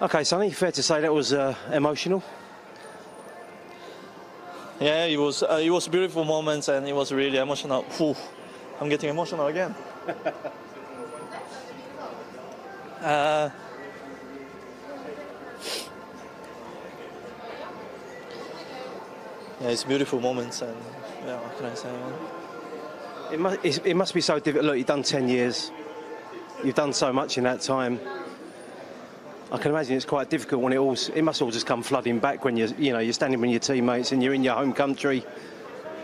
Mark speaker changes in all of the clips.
Speaker 1: Okay, Sonny, fair to say that was emotional.
Speaker 2: Yeah, it was a beautiful moment and it was really emotional. Whew, I'm getting emotional again. Yeah, it's beautiful moments, and yeah, what can I say?
Speaker 1: It must be so difficult. Look, you've done 10 years. You've done so much in that time. I can imagine it's quite difficult when it must all just come flooding back when you're standing with your teammates and you're in your home country.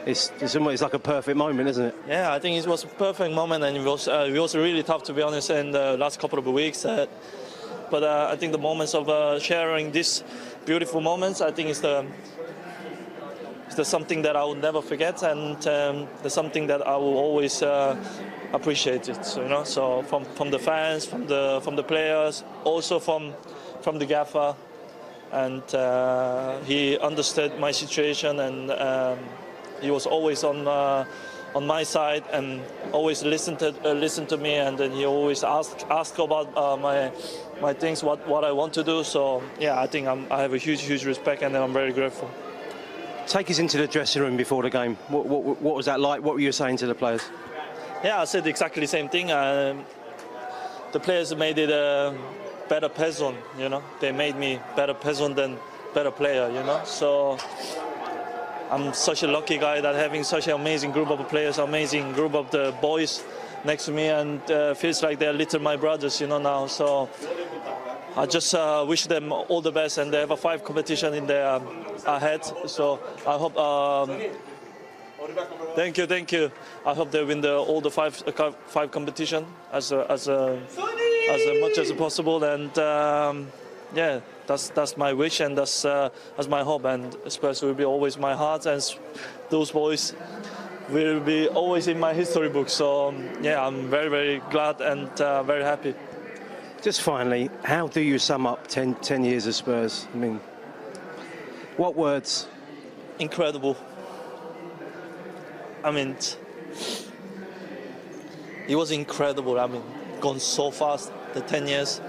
Speaker 1: It's almost like a perfect moment, isn't it?
Speaker 2: Yeah, I think it was a perfect moment, and it was really tough, to be honest, in the last couple of weeks. But I think the moments of sharing these beautiful moments, I think is the something that I will never forget, and the something that I will always appreciate it. So from the fans, from the players, also from the gaffer, and he understood my situation, and he was always on my side and always listened to me, and then he always asked about my things, what I want to do. So yeah, I think I have a huge respect, and I'm very grateful.
Speaker 1: Take us into the dressing room before the game. What was that like? What were you saying to the players?
Speaker 2: Yeah, I said exactly the same thing. The players made it a better person, They made me better person than better player, So I'm such a lucky guy that having such an amazing group of players, amazing group of the boys next to me, and feels like they're little my brothers, now. So I just wish them all the best, and they have a 5 competition in their ahead. So I hope. Thank you. I hope they win all the five competition as much as possible, and yeah, that's my wish, and that's my hope, and Spurs will be always my heart, and those boys will be always in my history book. So yeah, I'm very glad and very happy.
Speaker 1: Just finally, how do you sum up 10 years of Spurs? I mean, what words?
Speaker 2: Incredible. I mean, it was incredible. I mean, gone so fast, the 10 years.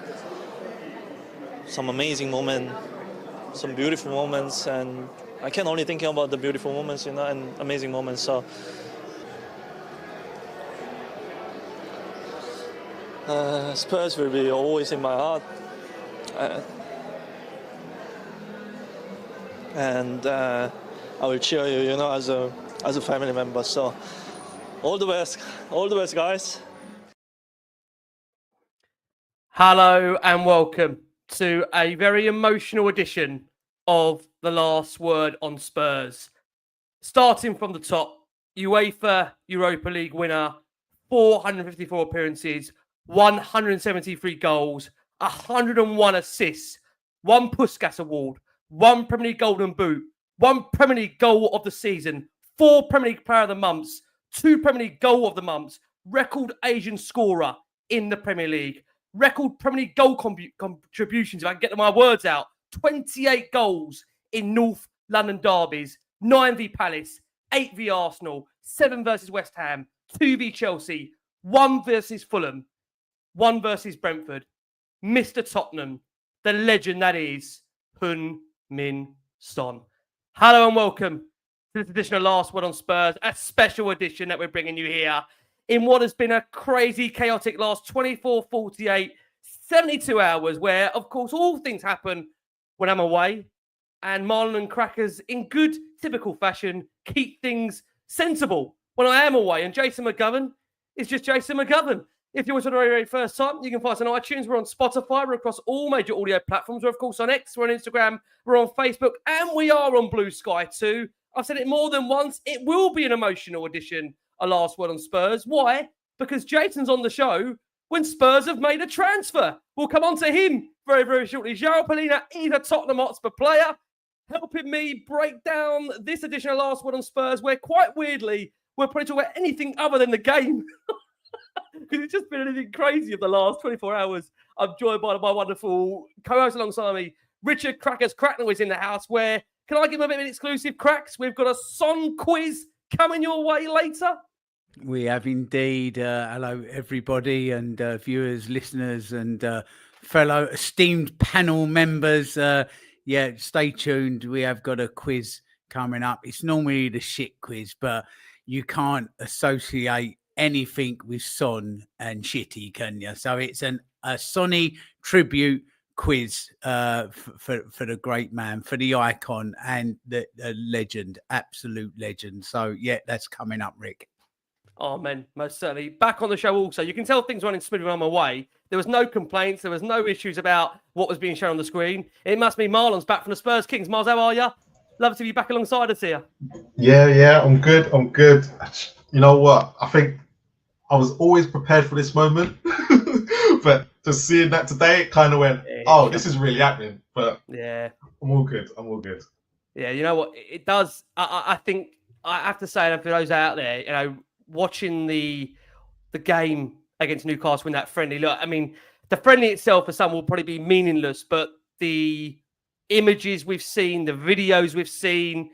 Speaker 2: Some amazing moments, some beautiful moments, and I can only think about the beautiful moments, and amazing moments. So Spurs will be always in my heart, and I will cheer you, as a family member. So all the best, guys.
Speaker 3: Hello and welcome to a very emotional edition of The Last Word on Spurs. Starting from the top, UEFA Europa League winner, 454 appearances, 173 goals, 101 assists, 1 Puskas Award, 1 Premier League Golden Boot, 1 Premier League Goal of the Season, 4 Premier League Player of the Months, 2 Premier League Goal of the Months, record Asian scorer in the Premier League, record Premier League goal contributions, if I can get my words out, 28 goals in North London derbies, 9 v Palace, 8 v Arsenal, 7 versus West Ham, 2 v Chelsea, 1 versus Fulham, 1 versus Brentford. Mr. Tottenham, the legend that is Heung-Min Son. Hello and welcome to this edition of Last Word on Spurs, a special edition that we're bringing you here in what has been a crazy, chaotic last 24, 48, 72 hours where, of course, all things happen when I'm away, and Marlon and Crackers, in good, typical fashion, keep things sensible when I am away. And Jason McGovern is just Jason McGovern. If you're watching the very, very first time, you can find us on iTunes. We're on Spotify. We're across all major audio platforms. We're, of course, on X. We're on Instagram. We're on Facebook. And we are on Blue Sky too. I've said it more than once. It will be an emotional edition, A Last Word on Spurs. Why? Because Jason's on the show when Spurs have made a transfer. We'll come on to him very, very shortly. Joao Palhinha is a Tottenham Hotspur player, helping me break down this edition of Last Word on Spurs, where quite weirdly, we're probably talking about anything other than the game. Because it's just been anything crazy of the last 24 hours. I'm joined by my wonderful co-host alongside me, Richard Cracknell is in the house, where, can I give him a bit of an exclusive, Cracks? We've got a Son quiz coming your way later.
Speaker 4: We have indeed. Hello, everybody, and viewers, listeners, and fellow esteemed panel members. Yeah, stay tuned. We have got a quiz coming up. It's normally the shit quiz, but you can't associate anything with Son and shitty, can you? So it's a Sonny tribute quiz for the great man, for the icon, and the legend, absolute legend. So yeah, that's coming up, Rick.
Speaker 3: Oh, man, most certainly. Back on the show also. You can tell things running smoothly on my way. There was no complaints. There was no issues about what was being shown on the screen. It must be Marlon's back from the Spurs Kings. Miles, how are you? Love to be back alongside us here.
Speaker 5: Yeah, I'm good. You know what? I think I was always prepared for this moment. But just seeing that today, it kind of went, oh, this is really happening. But
Speaker 3: yeah,
Speaker 5: I'm all good.
Speaker 3: Yeah, you know what? It does. I think I have to say, for those out there, you know, watching the game against Newcastle in that friendly, look, I mean, the friendly itself for some will probably be meaningless, but the images we've seen, the videos we've seen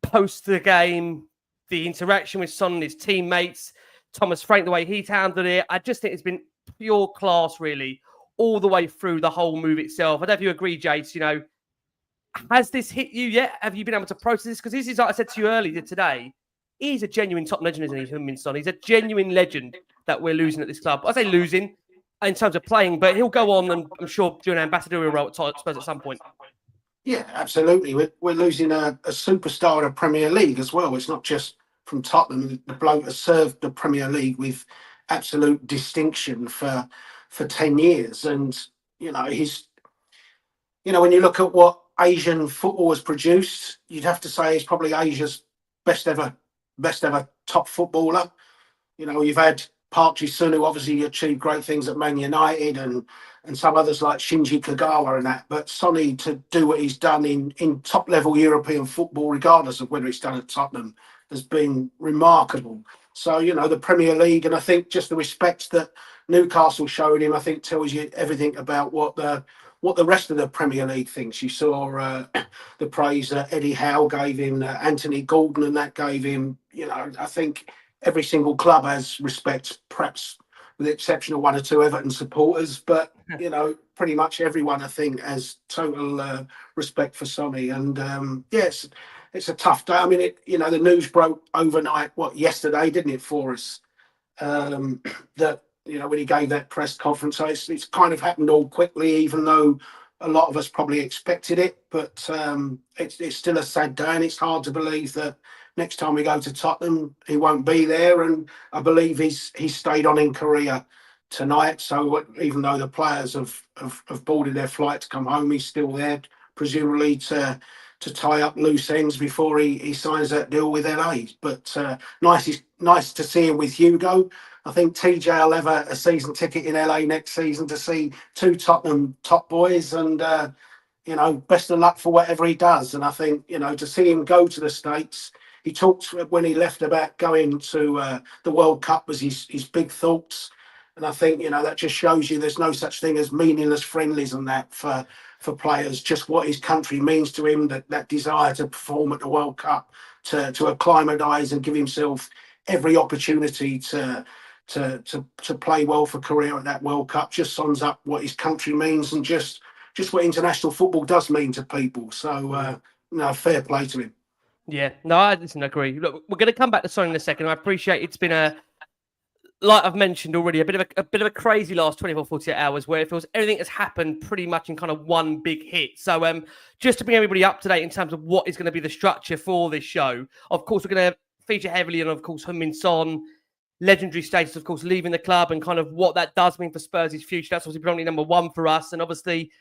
Speaker 3: post the game, the interaction with Son and his teammates, Thomas Frank, the way he's handled it, I just think it's been pure class, really, all the way through the whole move itself. I don't know if you agree, Jace, you know, has this hit you yet? Have you been able to process this? Because this is, like I said to you earlier today, he's a genuine top legend, isn't he, Heung-Min Son? He's a genuine legend that we're losing at this club. I say losing in terms of playing, but he'll go on and I'm sure do an ambassadorial role at Spurs at some point.
Speaker 6: Yeah, absolutely. We're losing a superstar in the Premier League as well. It's not just from Tottenham. The bloke has served the Premier League with absolute distinction for 10 years. And, you know, when you look at what Asian football has produced, you'd have to say he's probably Asia's best ever top footballer. You know, you've had Park Ji-sung, who obviously achieved great things at Man United, and some others like Shinji Kagawa and that. But Sonny, to do what he's done in top level European football, regardless of whether it's done at Tottenham, has been remarkable. So, you know, the Premier League, and I think just the respect that Newcastle showed him, I think tells you everything about what the rest of the Premier League thinks. You saw the praise that Eddie Howe gave him, Anthony Gordon, and that gave him. You know, I think every single club has respect, perhaps with the exception of one or two Everton supporters, but you know, pretty much everyone I think has total respect for Sonny. And yes, it's a tough day. I mean, the news broke overnight, yesterday, didn't it, for us? That, you know, when he gave that press conference, so it's kind of happened all quickly, even though a lot of us probably expected it. But it's still a sad day, and it's hard to believe that next time we go to Tottenham, he won't be there. And I believe he's stayed on in Korea tonight. So even though the players have boarded their flight to come home, he's still there, presumably to tie up loose ends before he signs that deal with LA. But nice to see him with Hugo. I think TJ will have a season ticket in LA next season to see two Tottenham top boys, and you know, best of luck for whatever he does. And I think, you know, to see him go to the States, he talked when he left about going to the World Cup was his big thoughts. And I think, you know, that just shows you there's no such thing as meaningless friendlies and that for players, just what his country means to him, that desire to perform at the World Cup, to acclimatise and give himself every opportunity to play well for Korea at that World Cup, just sums up what his country means and just what international football does mean to people. So, fair play to him.
Speaker 3: Yeah, no, I agree. Look, we're going to come back to Son in a second. I appreciate it's been like I've mentioned already, a bit of a crazy last 24, 48 hours where it feels everything has happened pretty much in kind of one big hit. So just to bring everybody up to date in terms of what is going to be the structure for this show, of course, we're going to feature heavily on, of course, Heung-Min Son, legendary status, of course, leaving the club and kind of what that does mean for Spurs' future. That's obviously probably number one for us. And obviously,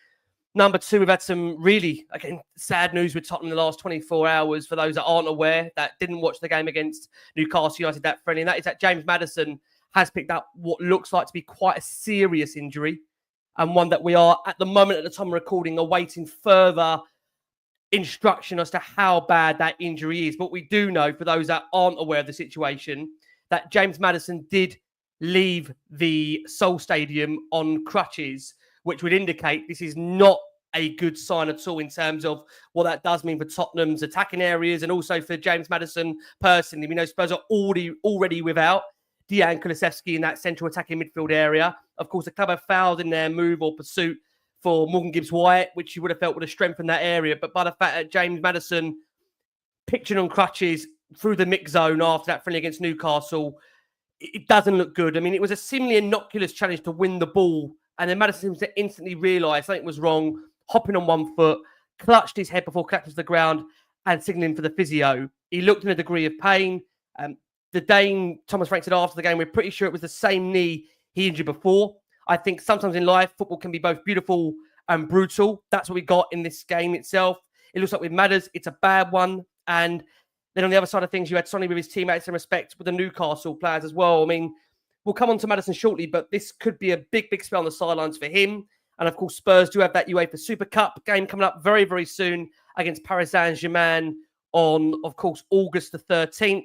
Speaker 3: number two, we've had some really, again, sad news with Tottenham in the last 24 hours. For those that aren't aware, that didn't watch the game against Newcastle United, that friendly, and that is that James Maddison has picked up what looks like to be quite a serious injury, and one that we are, at the moment, at the time of recording, awaiting further instruction as to how bad that injury is. But we do know, for those that aren't aware of the situation, that James Maddison did leave the Seoul Stadium on crutches, which would indicate this is not a good sign at all in terms of what that does mean for Tottenham's attacking areas and also for James Maddison personally. We know Spurs are already without Dejan Kulusevski in that central attacking midfield area. Of course, the club have fouled in their move or pursuit for Morgan Gibbs-White, which you would have felt would have strengthened that area. But by the fact that James Maddison, pictured on crutches through the mix zone after that friendly against Newcastle, it doesn't look good. I mean, it was a seemingly innocuous challenge to win the ball. And then Maddison seems to instantly realise something was wrong, hopping on one foot, clutched his head before collapsing to the ground and signalling for the physio. He looked in a degree of pain. The Dane, Thomas Frank, said after the game, we're pretty sure it was the same knee he injured before. I think sometimes in life, football can be both beautiful and brutal. That's what we got in this game itself. It looks like with Madders, it's a bad one. And then on the other side of things, you had Sonny with his teammates in respect with the Newcastle players as well. I mean, we'll come on to Maddison shortly, but this could be a big, big spell on the sidelines for him. And of course, Spurs do have that UEFA Super Cup game coming up very, very soon against Paris Saint-Germain on, of course, August the 13th.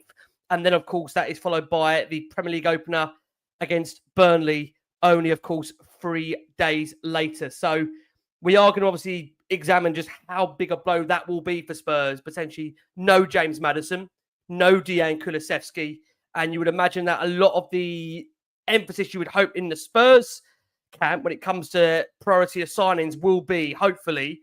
Speaker 3: And then, of course, that is followed by the Premier League opener against Burnley, only, of course, 3 days later. So we are going to obviously examine just how big a blow that will be for Spurs. Potentially no James Maddison, no Dejan Kulusevski. And you would imagine that a lot of the emphasis you would hope in the Spurs camp when it comes to priority of signings will be, hopefully,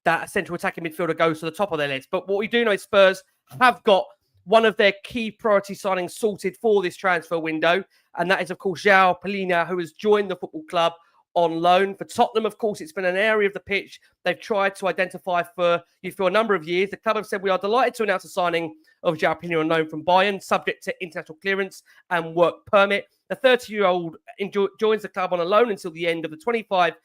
Speaker 3: that a central attacking midfielder goes to the top of their list. But what we do know is Spurs have got one of their key priority signings sorted for this transfer window. And that is, of course, Joao Palhinha, who has joined the football club on loan. For Tottenham, of course, it's been an area of the pitch they've tried to identify for a number of years. The club have said, we are delighted to announce the signing of Joao Palhinha on loan from Bayern, subject to international clearance and work permit. The 30-year-old joins the club on a loan until the end of the 25-26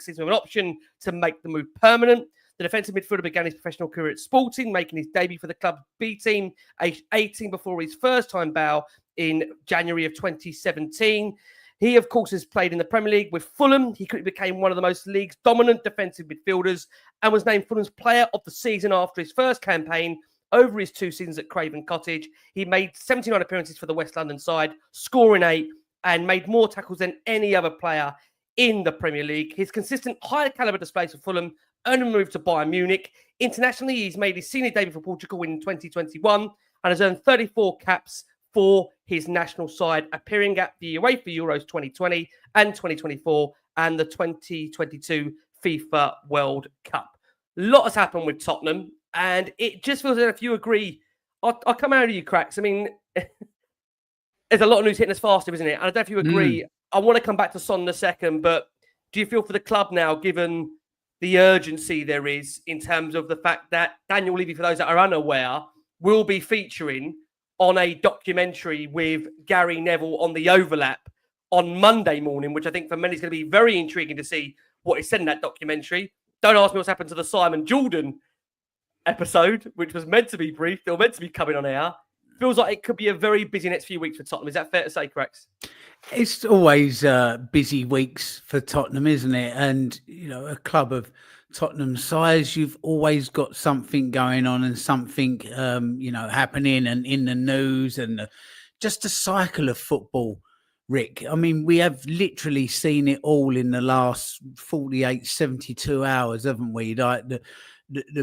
Speaker 3: season with an option to make the move permanent. The defensive midfielder began his professional career at Sporting, making his debut for the club B team, aged 18, before his first-time bow in January of 2017. He, of course, has played in the Premier League with Fulham. He quickly became one of the most league's dominant defensive midfielders and was named Fulham's Player of the Season after his first campaign over his 2 seasons at Craven Cottage. He made 79 appearances for the West London side, scoring 8, and made more tackles than any other player in the Premier League. His consistent high-caliber displays for Fulham earned him a move to Bayern Munich. Internationally, he's made his senior debut for Portugal in 2021 and has earned 34 caps for his national side, appearing at the UEFA Euros 2020 and 2024 and the 2022 FIFA World Cup. A lot has happened with Tottenham, and it just feels that if you agree, I'll come out of you, Cracks. I mean, there's a lot of news hitting us faster, isn't it? And I don't know if you agree. I want to come back to Son in a second, but do you feel for the club now, given the urgency there is in terms of the fact that Daniel Levy, for those that are unaware, will be featuring on a documentary with Gary Neville on The Overlap on Monday morning, which I think for many is going to be very intriguing to see what is said in that documentary. Don't ask me what's happened to the Simon Jordan episode, which was meant to be brief, or meant to be coming on air. Feels like it could be a very busy next few weeks for Tottenham. Is that fair to say, Cracks?
Speaker 4: It's always busy weeks for Tottenham, isn't it? And, you know, a club of Tottenham's size, you've always got something going on and something, happening and in the news and just a cycle of football, Rick. I mean, we have literally seen it all in the last 48, 72 hours, haven't we? Like the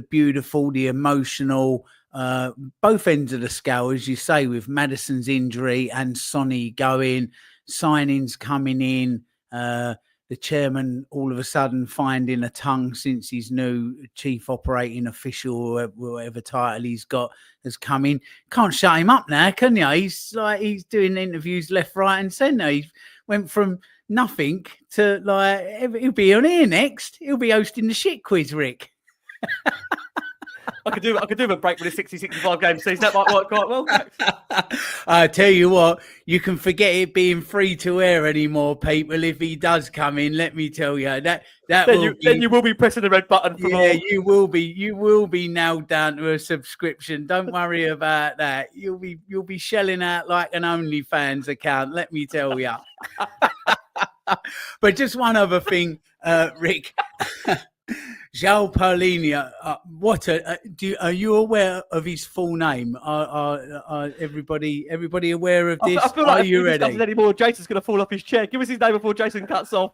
Speaker 4: beautiful, the emotional, both ends of the scale, as you say, with Maddison's injury and Sonny going, signings coming in, the chairman all of a sudden finding a tongue since his new chief operating official, or whatever title he's got, has come in. Can't shut him up now, can you? He's doing interviews left, right, and centre. He went from nothing to he'll be on here next. He'll be hosting the shit quiz, Rick.
Speaker 3: I could do a break with a 60-65 game season. That might work quite well.
Speaker 4: I tell you what, you can forget it being free to air anymore, people. If he does come in, let me tell you then you will be pressing the red button for more. You will be nailed down to a subscription. Don't worry about that. You'll be shelling out like an OnlyFans account. Let me tell you. But just one other thing, Rick. Joao Palhinha, are you aware of his full name? Are everybody aware of this?
Speaker 3: I feel like
Speaker 4: are you ready?
Speaker 3: Anymore, Jason's going to fall off his chair. Give us his name before Jason cuts off.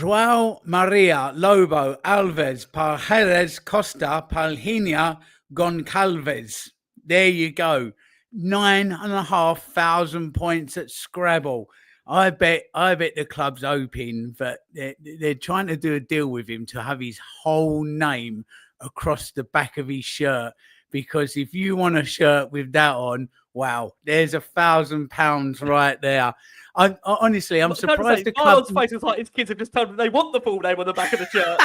Speaker 4: Joao Maria Lobo Alves Paredes Costa Palhinha Goncalves. There you go. 9,500 points at Scrabble. I bet the club's hoping that they're trying to do a deal with him to have his whole name across the back of his shirt. Because if you want a shirt with that on, wow, there's £1,000 right there. Honestly, I'm surprised the club.
Speaker 3: Marlon's face is like his kids have just told him they want the full name on the back of the shirt.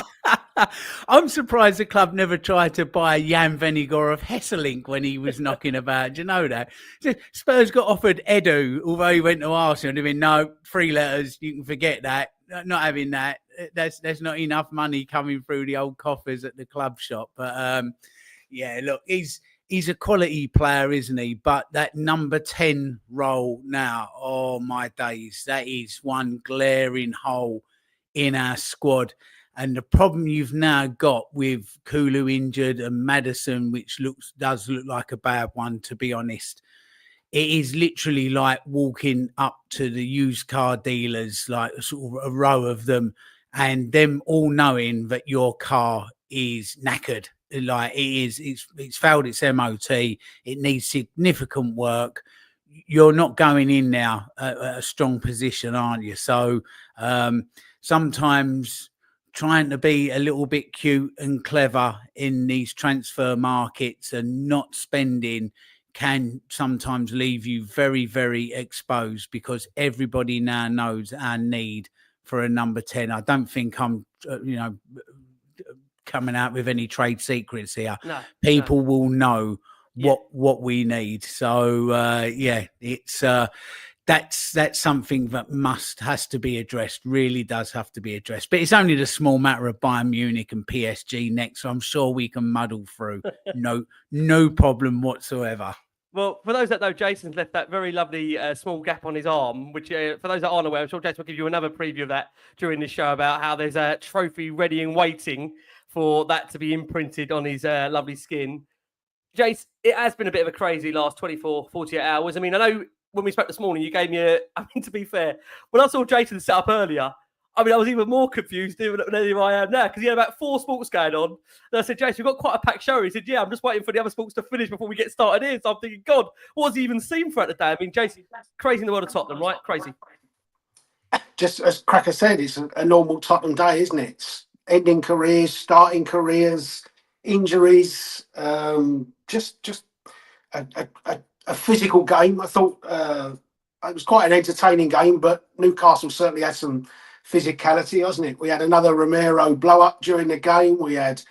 Speaker 4: I'm surprised the club never tried to buy Jan Vennegoor of Hesselink when he was knocking about. Do you know that? Spurs got offered Edu, although he went to Arsenal. And they went, no, 3 letters, you can forget that. Not having that. There's not enough money coming through the old coffers at the club shop. But yeah, look, he's a quality player, isn't he? But that number 10 role now, oh my days, that is one glaring hole in our squad. And the problem you've now got with Kulu injured and Maddison, which does look like a bad one, to be honest. It is literally like walking up to the used car dealers, like sort of a row of them, and them all knowing that your car is knackered. Like it's failed its MOT. It needs significant work. You're not going in now at a strong position, aren't you? So sometimes trying to be a little bit cute and clever in these transfer markets and not spending can sometimes leave you very, very exposed, because everybody now knows our need for a number 10. I don't think I'm, coming out with any trade secrets here. No, people will know what we need. So it's that's something that has to be addressed. Really does have to be addressed. But it's only the small matter of Bayern Munich and PSG next, so I'm sure we can muddle through. No problem whatsoever.
Speaker 3: Well, for those that know, Jason's left that very lovely small gap on his arm, which for those that aren't aware, I'm sure Jason will give you another preview of that during this show about how there's a trophy ready and waiting for that to be imprinted on his lovely skin. Jace, it has been a bit of a crazy last 24, 48 hours. I mean, I know when we spoke this morning, you gave me to be fair, when I saw Jason set up earlier, I mean, I was even more confused than I am now, because he had about 4 sports going on. And I said, Jason, we've got quite a packed show. He said, yeah, I'm just waiting for the other sports to finish before we get started here. So I'm thinking, God, what has he even seen throughout the day? I mean, Jason, crazy in the world of Tottenham, right? Crazy.
Speaker 6: Just as Cracker said, it's a normal Tottenham day, isn't it? It's ending careers, starting careers, injuries, just a physical game. I thought it was quite an entertaining game, but Newcastle certainly had some physicality, wasn't it? We had another Romero blow up during the game. We had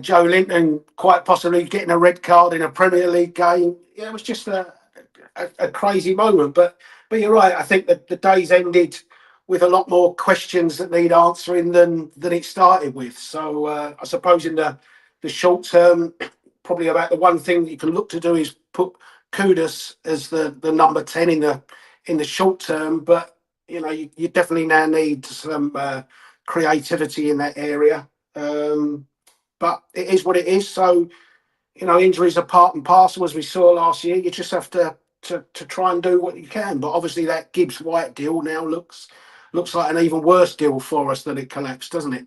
Speaker 6: Joe Linton quite possibly getting a red card in a Premier League game. Yeah, it was just a crazy moment. But you're right. I think that the day's ended with a lot more questions that need answering than it started with. So I suppose in the short term, probably about the one thing that you can look to do is put Kudus as the number 10 in the short term. But you definitely now need some creativity in that area. But it is what it is. So, injuries are part and parcel, as we saw last year. You just have to try and do what you can. But obviously that Gibbs-White deal now looks like an even worse deal for us than it collapsed, doesn't it?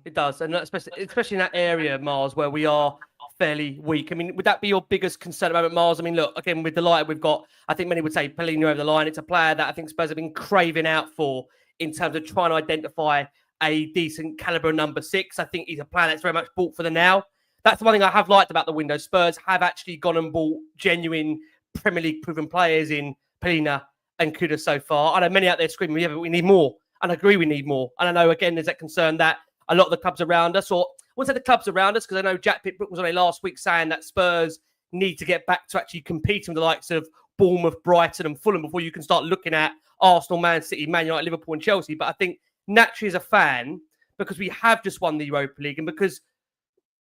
Speaker 3: It does. And especially in that area, Mars, where we are fairly weak. I mean, would that be your biggest concern about Mars? I mean, look, again, we're delighted we've got, I think many would say, Palhinha over the line. It's a player that I think Spurs have been craving out for in terms of trying to identify a decent caliber number 6. I think he's a player that's very much bought for the now. That's the one thing I have liked about the window. Spurs have actually gone and bought genuine Premier League proven players in Palhinha and Kudus so far. I know many out there screaming, yeah, but we need more. And I agree we need more. And I know, again, there's that concern that a lot of the clubs around us, or I won't say the clubs around us, because I know Jack Pittbrook was on it last week saying that Spurs need to get back to actually competing with the likes of Bournemouth, Brighton and Fulham before you can start looking at Arsenal, Man City, Man United, Liverpool and Chelsea. But I think naturally as a fan, because we have just won the Europa League and because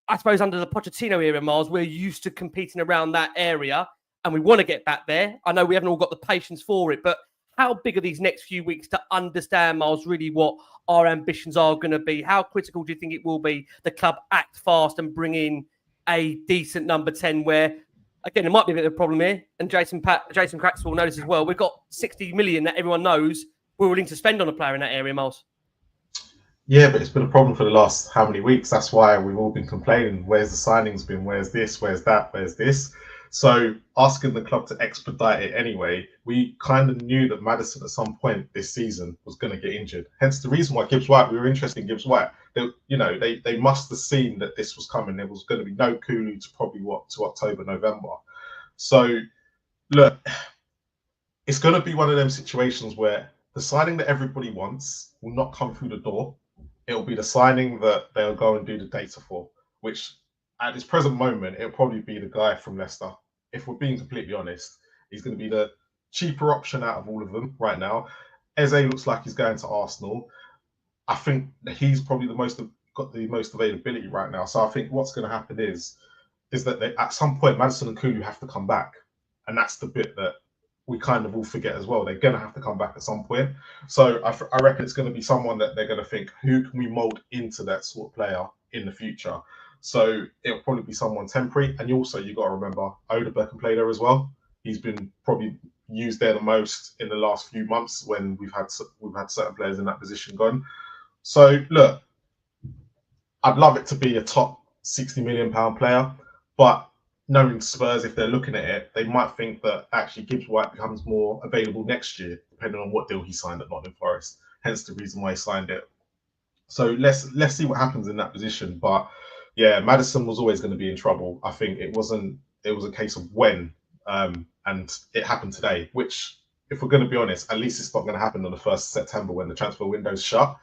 Speaker 3: I suppose under the Pochettino era, Miles, we're used to competing around that area and we want to get back there. I know we haven't all got the patience for it, but how big are these next few weeks to understand, Miles, really what our ambitions are going to be? How critical do you think it will be the club act fast and bring in a decent number 10 where, again, there might be a bit of a problem here, and Jason Cracknell will notice as well, we've got 60 million that everyone knows we're willing to spend on a player in that area, Miles.
Speaker 5: Yeah, but it's been a problem for the last how many weeks? That's why we've all been complaining. Where's the signings been? Where's this? Where's that? Where's this? So asking the club to expedite it anyway, we kind of knew that Maddison at some point this season was going to get injured. Hence the reason why Gibbs-White, we were interested in Gibbs-White. They must have seen that this was coming. There was going to be no Kulu to probably to October, November. So look, it's going to be one of them situations where the signing that everybody wants will not come through the door. It'll be the signing that they'll go and do the data for, which at this present moment, it'll probably be the guy from Leicester. If we're being completely honest, he's going to be the cheaper option out of all of them right now. Eze looks like he's going to Arsenal. I think that he's probably got the most availability right now. So I think what's going to happen is that at some point, Maddison and Kulu have to come back. And that's the bit that we kind of all forget as well. They're going to have to come back at some point. So I reckon it's going to be someone that they're going to think, who can we mould into that sort of player in the future? So it'll probably be someone temporary. And you got to remember, Odeberg can play there as well. He's been probably used there the most in the last few months when we've had certain players in that position gone. So look, I'd love it to be a top £60 million player, but knowing Spurs, if they're looking at it, they might think that actually Gibbs-White becomes more available next year, depending on what deal he signed at Nottingham Forest. Hence the reason why he signed it. So let's see what happens in that position. But yeah, Maddison was always going to be in trouble. I think it was a case of when, and it happened today, which, if we're going to be honest, at least it's not going to happen on the 1st of September when the transfer window's shut.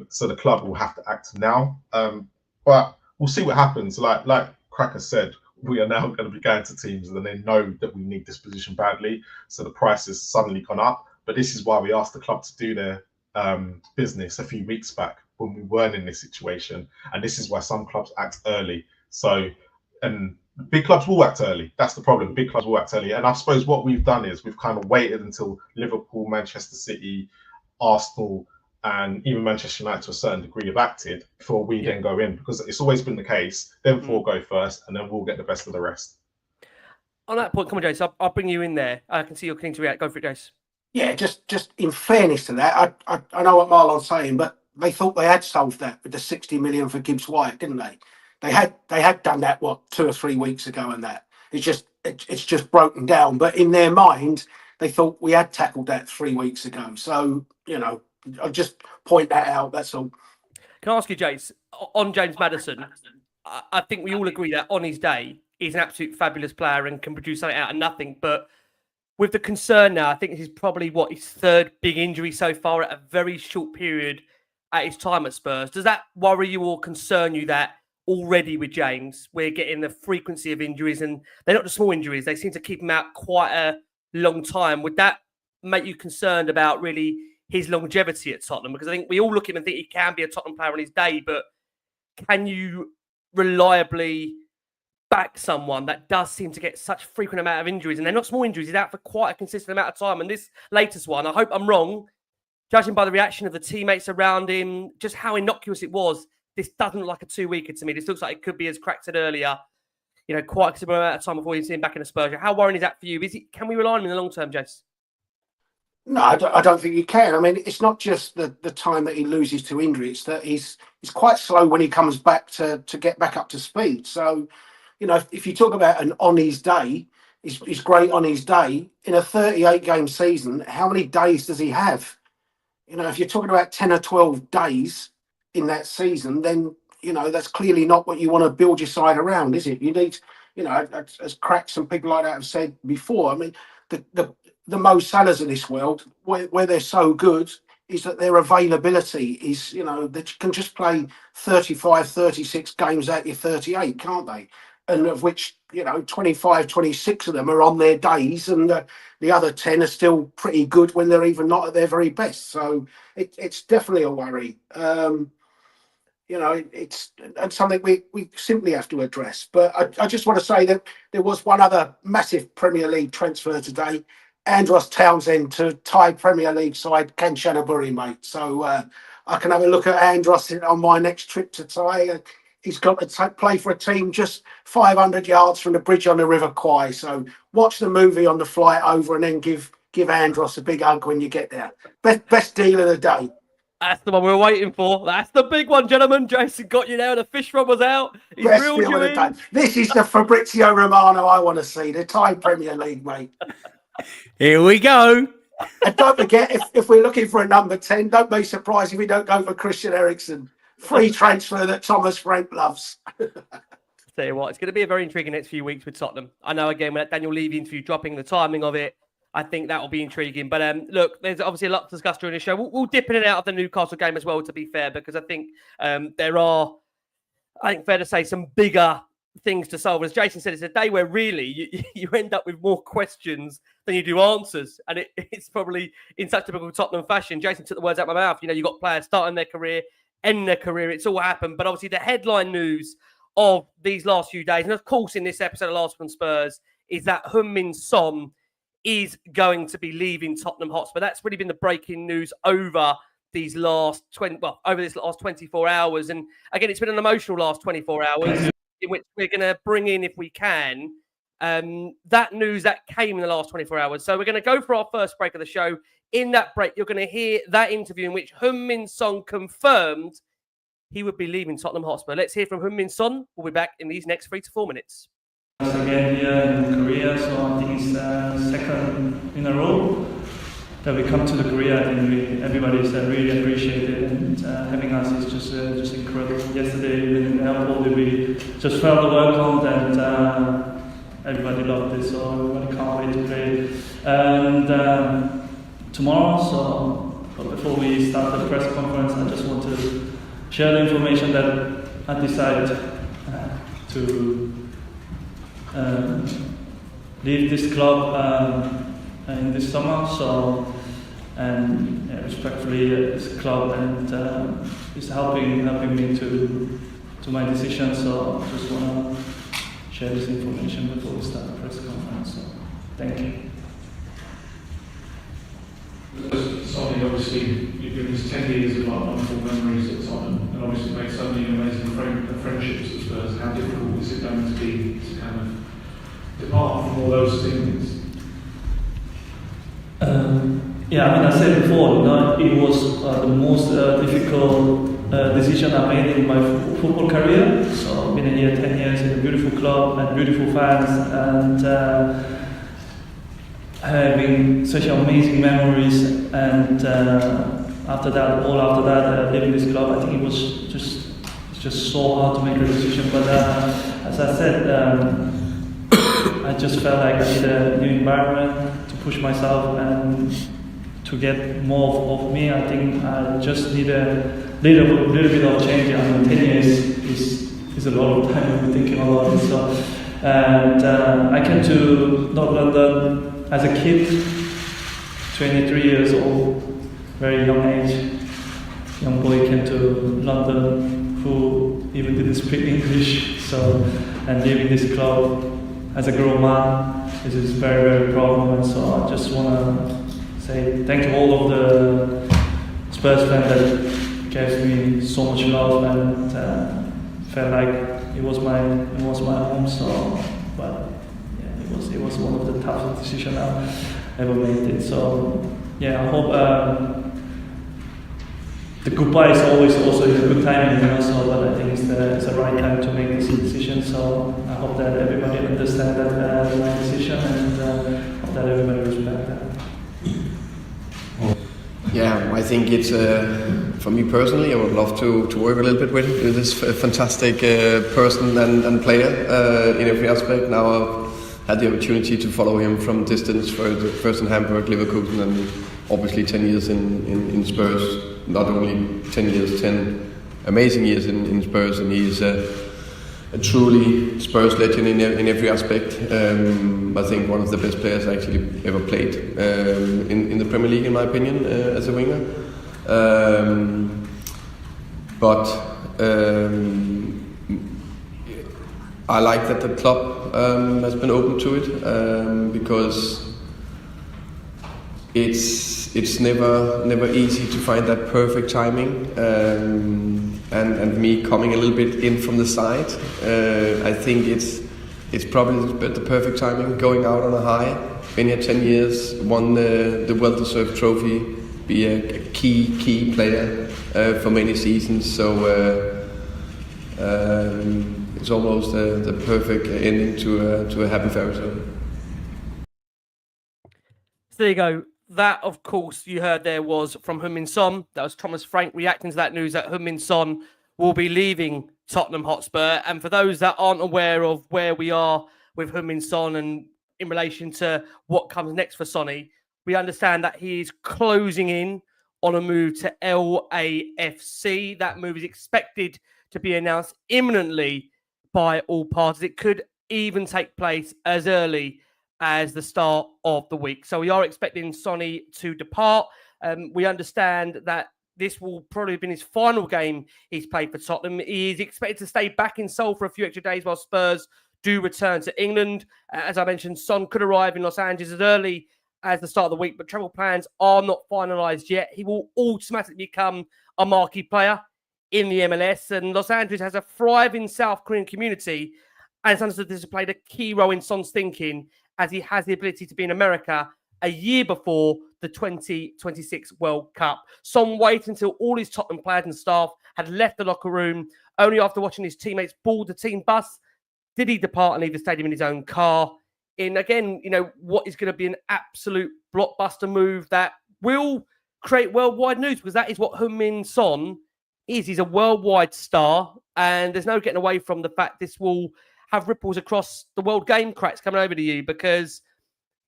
Speaker 5: So the club will have to act now. But we'll see what happens. Like Cracker said, we are now going to be going to teams and they know that we need this position badly. So the price has suddenly gone up. But this is why we asked the club to do their business a few weeks back when we weren't in this situation. And this is why some clubs act early. So, and big clubs will act early. That's the problem. Big clubs will act early. And I suppose what we've done is we've kind of waited until Liverpool, Manchester City, Arsenal, and even Manchester United to a certain degree have acted before we then go in, because it's always been the case. Then four go first, and then we'll get the best of the rest.
Speaker 3: On that point, come on, Jace, I'll bring you in there. I can see you're keen to react. Go for it, Jace. Yeah,
Speaker 6: just in fairness to that, I know what Marlon's saying, but they thought they had solved that with the 60 million for Gibbs-White, didn't they? They had done that 2 or 3 weeks ago, and that it's just broken down. But in their mind, they thought we had tackled that 3 weeks ago. So I'll just point that out. That's all.
Speaker 3: Can I ask you, Jace, on James Maddison? I think we all agree that on his day, he's an absolute fabulous player and can produce something out of nothing. But with the concern now, I think this is probably his third big injury so far at a very short period at his time at Spurs. Does that worry you or concern you that already with James, we're getting the frequency of injuries, and they're not just small injuries, they seem to keep him out quite a long time? Would that make you concerned about really his longevity at Tottenham? Because I think we all look at him and think he can be a Tottenham player on his day, but can you reliably back someone that does seem to get such frequent amount of injuries? And they're not small injuries. He's out for quite a consistent amount of time. And this latest one, I hope I'm wrong, judging by the reaction of the teammates around him, just how innocuous it was, this doesn't look like a 2-weeker to me. This looks like it could be, as Crack said earlier, quite a considerable amount of time before you see him back in a Spurs. How worrying is that for you? Can we rely on him in the long term, Jace?
Speaker 6: No, I don't think you can. I mean, it's not just the time that he loses to injury. It's that he's quite slow when he comes back to get back up to speed. So, if you talk about an on his day, he's great on his day. In a 38-game season, how many days does he have? If you're talking about 10 or 12 days in that season, then, that's clearly not what you want to build your side around, is it? You need, as Cracks and people like that have said before, I mean, the Mo Salahs of this world, where they're so good, is that their availability is, they can just play 35, 36 games out your 38, can't they? And of which, 25, 26 of them are on their days, and the other 10 are still pretty good when they're even not at their very best. So it's definitely a worry. It's something we simply have to address. But I just want to say that there was one other massive Premier League transfer today. Andros Townsend to tie Premier League side Kanchanaburi, mate. So I can have a look at Andros on my next trip to Thai. He's got to play for a team just 500 yards from the bridge on the River Kwai. So watch the movie on the flight over and then give Andros a big hug when you get there. Best deal of the day.
Speaker 3: That's the one we were waiting for. That's the big one, gentlemen. Jason got you there. The fish rod was out. He's
Speaker 6: Best
Speaker 3: reeled
Speaker 6: deal
Speaker 3: you
Speaker 6: of the
Speaker 3: in.
Speaker 6: day. This is the Fabrizio Romano I want to see, the Thai Premier League, mate.
Speaker 4: Here we go.
Speaker 6: And don't forget, if we're looking for a number 10, don't be surprised if we don't go for Christian Eriksen. Free transfer that Thomas Frank loves.
Speaker 3: Tell you what, it's going to be a very intriguing next few weeks with Tottenham. I know, again, with that Daniel Levy interview dropping, the timing of it, I think that will be intriguing. But look, there's obviously a lot to discuss during the show. We'll dip in and out of the Newcastle game as well, to be fair, because I think there are, I think, fair to say, some bigger things to solve. As Jason said, it's a day where really you end up with more questions than you do answers. And it's probably in such typical Tottenham fashion. Jason took the words out of my mouth. You know, you've got players starting their career, ending their career. It's all happened. But obviously the headline news of these last few days, and of course in this episode of Last from Spurs, is that Heung-Min Son is going to be leaving Tottenham Hotspur. That's really been the breaking news over these last 24 hours. And again, it's been an emotional last 24 hours in which we're going to bring in, if we can, that news that came in the last 24 hours. So we're going to go for our first break of the show. In that break, you're going to hear that interview in which Heung-Min Son confirmed he would be leaving Tottenham Hotspur. Let's hear from Heung-Min Son. We'll be back in these next 3 to 4 minutes.
Speaker 2: Once again here in Korea, so I think it's second in a row that we come to the Korea. I think everybody's really appreciated, and having us is just incredible. Yesterday in the airport, we just felt welcomed, and everybody loved it. So everybody can't wait to play. And tomorrow, but before we start the press conference, I just want to share the information that I decided to leave this club in this summer. So, and respectfully, this club and is helping me to my decision. So, I just want to share this information before we start the press conference. So, thank you.
Speaker 7: Sonny, obviously, you've given us 10 years of wonderful memories at Tottenham, and obviously made so many amazing friendships at Spurs. How difficult is it going to be to kind of depart from all those things?
Speaker 2: Yeah, I mean, I said before, it was the most difficult decision I made in my football career. So I've been here 10 years in a beautiful club and beautiful fans, and having such amazing memories, and after that, leaving this club, I think it was just so hard to make a decision. But as I said, I just felt like I need a new environment to push myself and to get more of me. I think I just need a little bit of change. I mean, 10 years is a lot of time when we're thinking about it. So, and I came to North London as a kid, 23 years old, very young age. Young boy came to London who even didn't speak English. So, and leaving this club as a grown man is very, very proud moment. So I just want to say thank you all of the Spurs fans that gave me so much love, and felt like it was my home. So, but yeah, it was one of the toughest decisions I've ever made. So yeah, I hope the goodbye is always also a good time, you know. So, but I think it's the right time to make this decision. So I hope that everybody understands that my decision, and hope that everybody respects that.
Speaker 8: Yeah, I think it's for me personally, I would love to work a little bit with this fantastic person and player in every aspect. Now I've had the opportunity to follow him from distance, first in Hamburg, Leverkusen, and obviously 10 years in Spurs. Not only 10 years, 10 amazing years in Spurs, and he's a truly Spurs legend in every aspect. I think one of the best players I actually ever played in the Premier League, in my opinion, as a winger. But I like that the club has been open to it, because it's never easy to find that perfect timing, and me coming a little bit in from the side, I think it's probably the perfect timing, going out on a high. Been here 10 years, won the well-deserved trophy be a key player for many seasons. So it's almost the perfect ending to a happy fairy tale.
Speaker 3: So there you go. That, of course, you heard there was from Heung-Min Son. That was Thomas Frank reacting to that news that Heung-Min Son will be leaving Tottenham Hotspur. And for those that aren't aware of where we are with Heung-Min Son and in relation to what comes next for Sonny, we understand that he is closing in on a move to LAFC. That move is expected to be announced imminently by all parties. It could even take place as early as the start of the week. So we are expecting Sonny to depart. We understand that this will probably have been his final game he's played for Tottenham. He is expected to stay back in Seoul for a few extra days while Spurs do return to England. As I mentioned, Son could arrive in Los Angeles as early as the start of the week, but travel plans are not finalised yet. He will automatically become a marquee player in the MLS, and Los Angeles has a thriving South Korean community, and it's understood this has played a key role in Son's thinking, as he has the ability to be in America a year before the 2026 World Cup. Son waited until all his Tottenham players and staff had left the locker room. Only after watching his teammates board the team bus did he depart and leave the stadium in his own car. In, again, what is going to be an absolute blockbuster move that will create worldwide news, because that is what Heung-Min Son is. He's a worldwide star, and there's no getting away from the fact this will have ripples across the world game. Cracks, coming over to you, because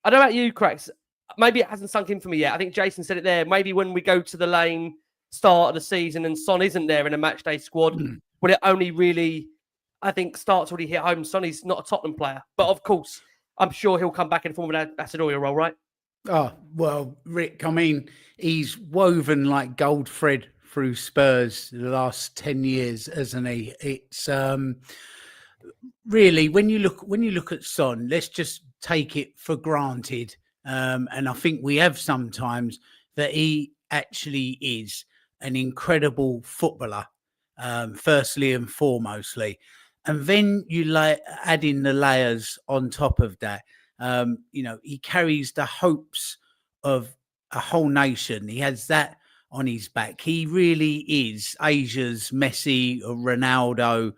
Speaker 3: I don't know about you, Cracks, maybe it hasn't sunk in for me yet. I think Jason said it there. Maybe when we go to the lane start of the season and Son isn't there in a match day squad, will it only really, I think, starts when he hit home. Sonny's not a Tottenham player, but of course, I'm sure he'll come back in the form of an ambassadorial role, right?
Speaker 4: Oh, well, Rick, I mean, he's woven like gold thread through Spurs the last 10 years, hasn't he? It's really, when you look at Son, let's just take it for granted. And I think we have sometimes that he actually is an incredible footballer, firstly and foremostly. And then you add in the layers on top of that. He carries the hopes of a whole nation. He has that on his back. He really is Asia's Messi or Ronaldo.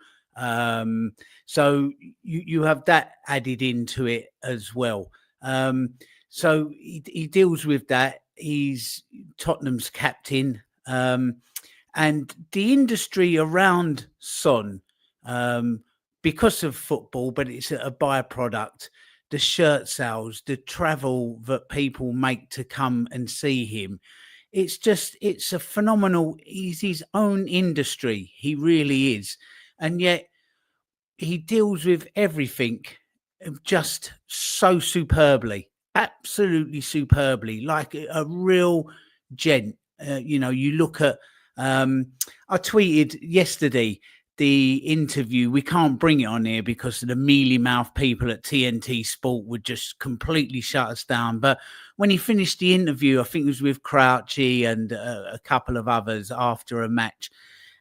Speaker 4: So you have that added into it as well. So he deals with that. He's Tottenham's captain. And the industry around Son, because of football, but it's a byproduct, the shirt sales, the travel that people make to come and see him. It's a phenomenal, he's his own industry. He really is. And yet he deals with everything just so superbly, absolutely superbly, like a real gent. You look at, I tweeted yesterday, the interview. We can't bring it on here because the mealy mouth people at TNT Sport would just completely shut us down. But when he finished the interview, I think it was with Crouchy and a couple of others after a match,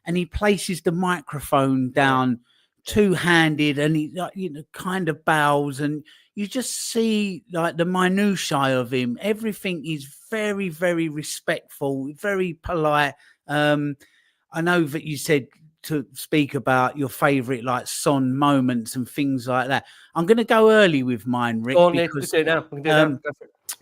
Speaker 4: and he places the microphone down two-handed, and he kind of bows, and you just see like the minutiae of him. Everything is very, very respectful, very polite. I know that you said to speak about your favourite like Son moments and things like that. I'm going to go early with mine, Rick. Because,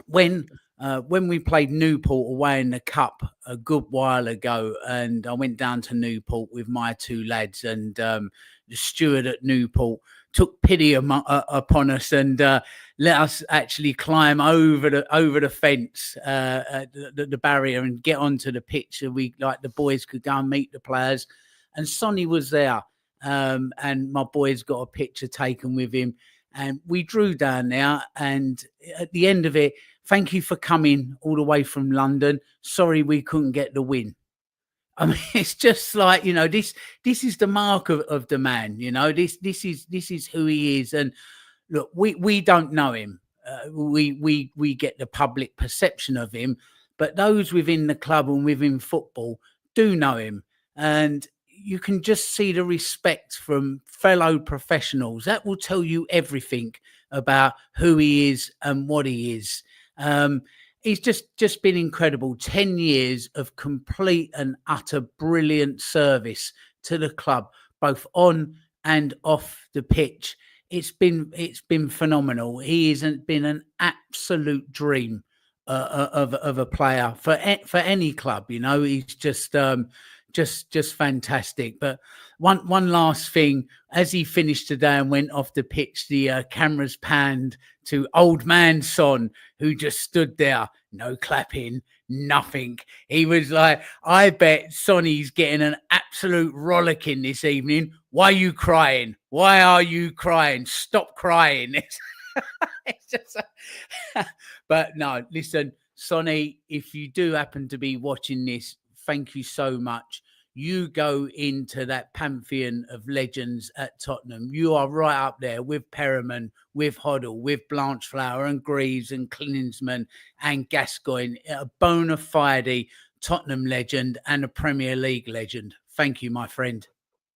Speaker 4: when we played Newport away in the Cup a good while ago, and I went down to Newport with my two lads, and the steward at Newport took pity upon us and let us actually climb over the fence, the barrier, and get onto the pitch. And the boys could go and meet the players. And Sonny was there, and my boys got a picture taken with him, and we drew down there. And at the end of it, thank you for coming all the way from London. Sorry we couldn't get the win. I mean, it's just like, this is the mark of the man. This is who he is. And look, we don't know him. We get the public perception of him, but those within the club and within football do know him. And you can just see the respect from fellow professionals. That will tell you everything about who he is and what he is. he's just been incredible. 10 years of complete and utter brilliant service to the club, both on and off the pitch. It's been phenomenal. He has been an absolute dream of a player for any club. You know, he's just fantastic. But one last thing, as he finished today and went off the pitch, the cameras panned to old man Son, who just stood there, no clapping, nothing. He was like, I bet Sonny's getting an absolute rollicking this evening. Why are you crying? Why are you crying? Stop crying. It's just, but no, listen, Sonny, if you do happen to be watching this, thank you so much. You go into that pantheon of legends at Tottenham. You are right up there with Perriman, with Hoddle, with Blanchflower and Greaves and Klinsmann and Gascoigne, a bona fide Tottenham legend and a Premier League legend. Thank you, my friend.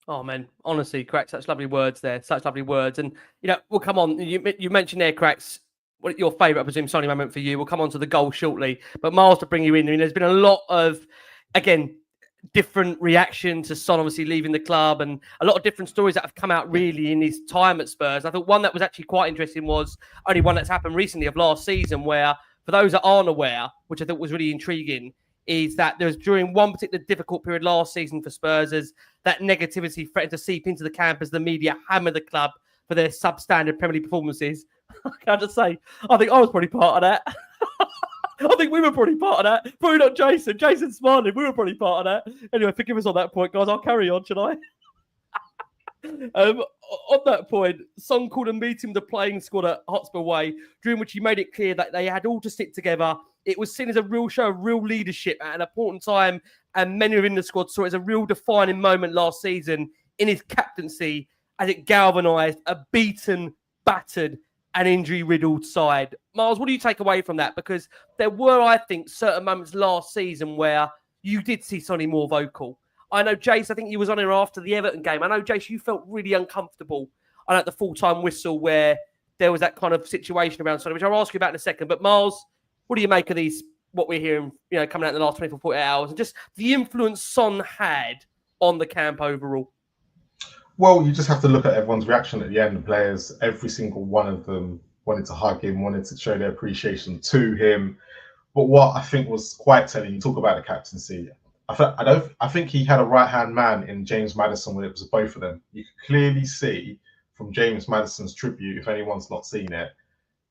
Speaker 3: Oh, man, honestly, Cracks, such lovely words there. Such lovely words. And, you know, we'll come on. You mentioned there, Cracks, what your favourite, I presume, Sonny moment for you. We'll come on to the goal shortly. But Miles, to bring you in, I mean, there's been a lot of, again, different reaction to Son obviously leaving the club, and a lot of different stories that have come out really in his time at Spurs. I thought one that was actually quite interesting was only one that's happened recently of last season, where, for those that aren't aware, which I thought was really intriguing, is that there was during one particular difficult period last season for Spurs, as that negativity threatened to seep into the camp as the media hammered the club for their substandard Premier League performances. Can I just say, I think I was probably part of that. I think we were probably part of that. Probably not Jason. Jason's smiling. We were probably part of that. Anyway, forgive us on that point, guys. I'll carry on, should I? On that point, Son called a meeting with the playing squad at Hotspur Way, during which he made it clear that they had all to stick together. It was seen as a real show of real leadership at an important time, and many within the squad saw it as a real defining moment last season in his captaincy, as it galvanised a beaten, battered, and injury-riddled side. Miles, what do you take away from that? Because there were, I think, certain moments last season where you did see Sonny more vocal. I know, Jace, I think you was on here after the Everton game. I know, Jace, you felt really uncomfortable at the full-time whistle where there was that kind of situation around Sonny, which I'll ask you about in a second. But Miles, what do you make of these, what we're hearing, you know, coming out in the last 24, 48 hours, and just the influence Son had on the camp overall?
Speaker 5: Well, you just have to look at everyone's reaction at the end. The players, every single one of them wanted to hug him, wanted to show their appreciation to him. But what I think was quite telling, you talk about the captaincy. I think he had a right-hand man in James Maddison when it was both of them. You could clearly see from James Maddison's tribute, if anyone's not seen it,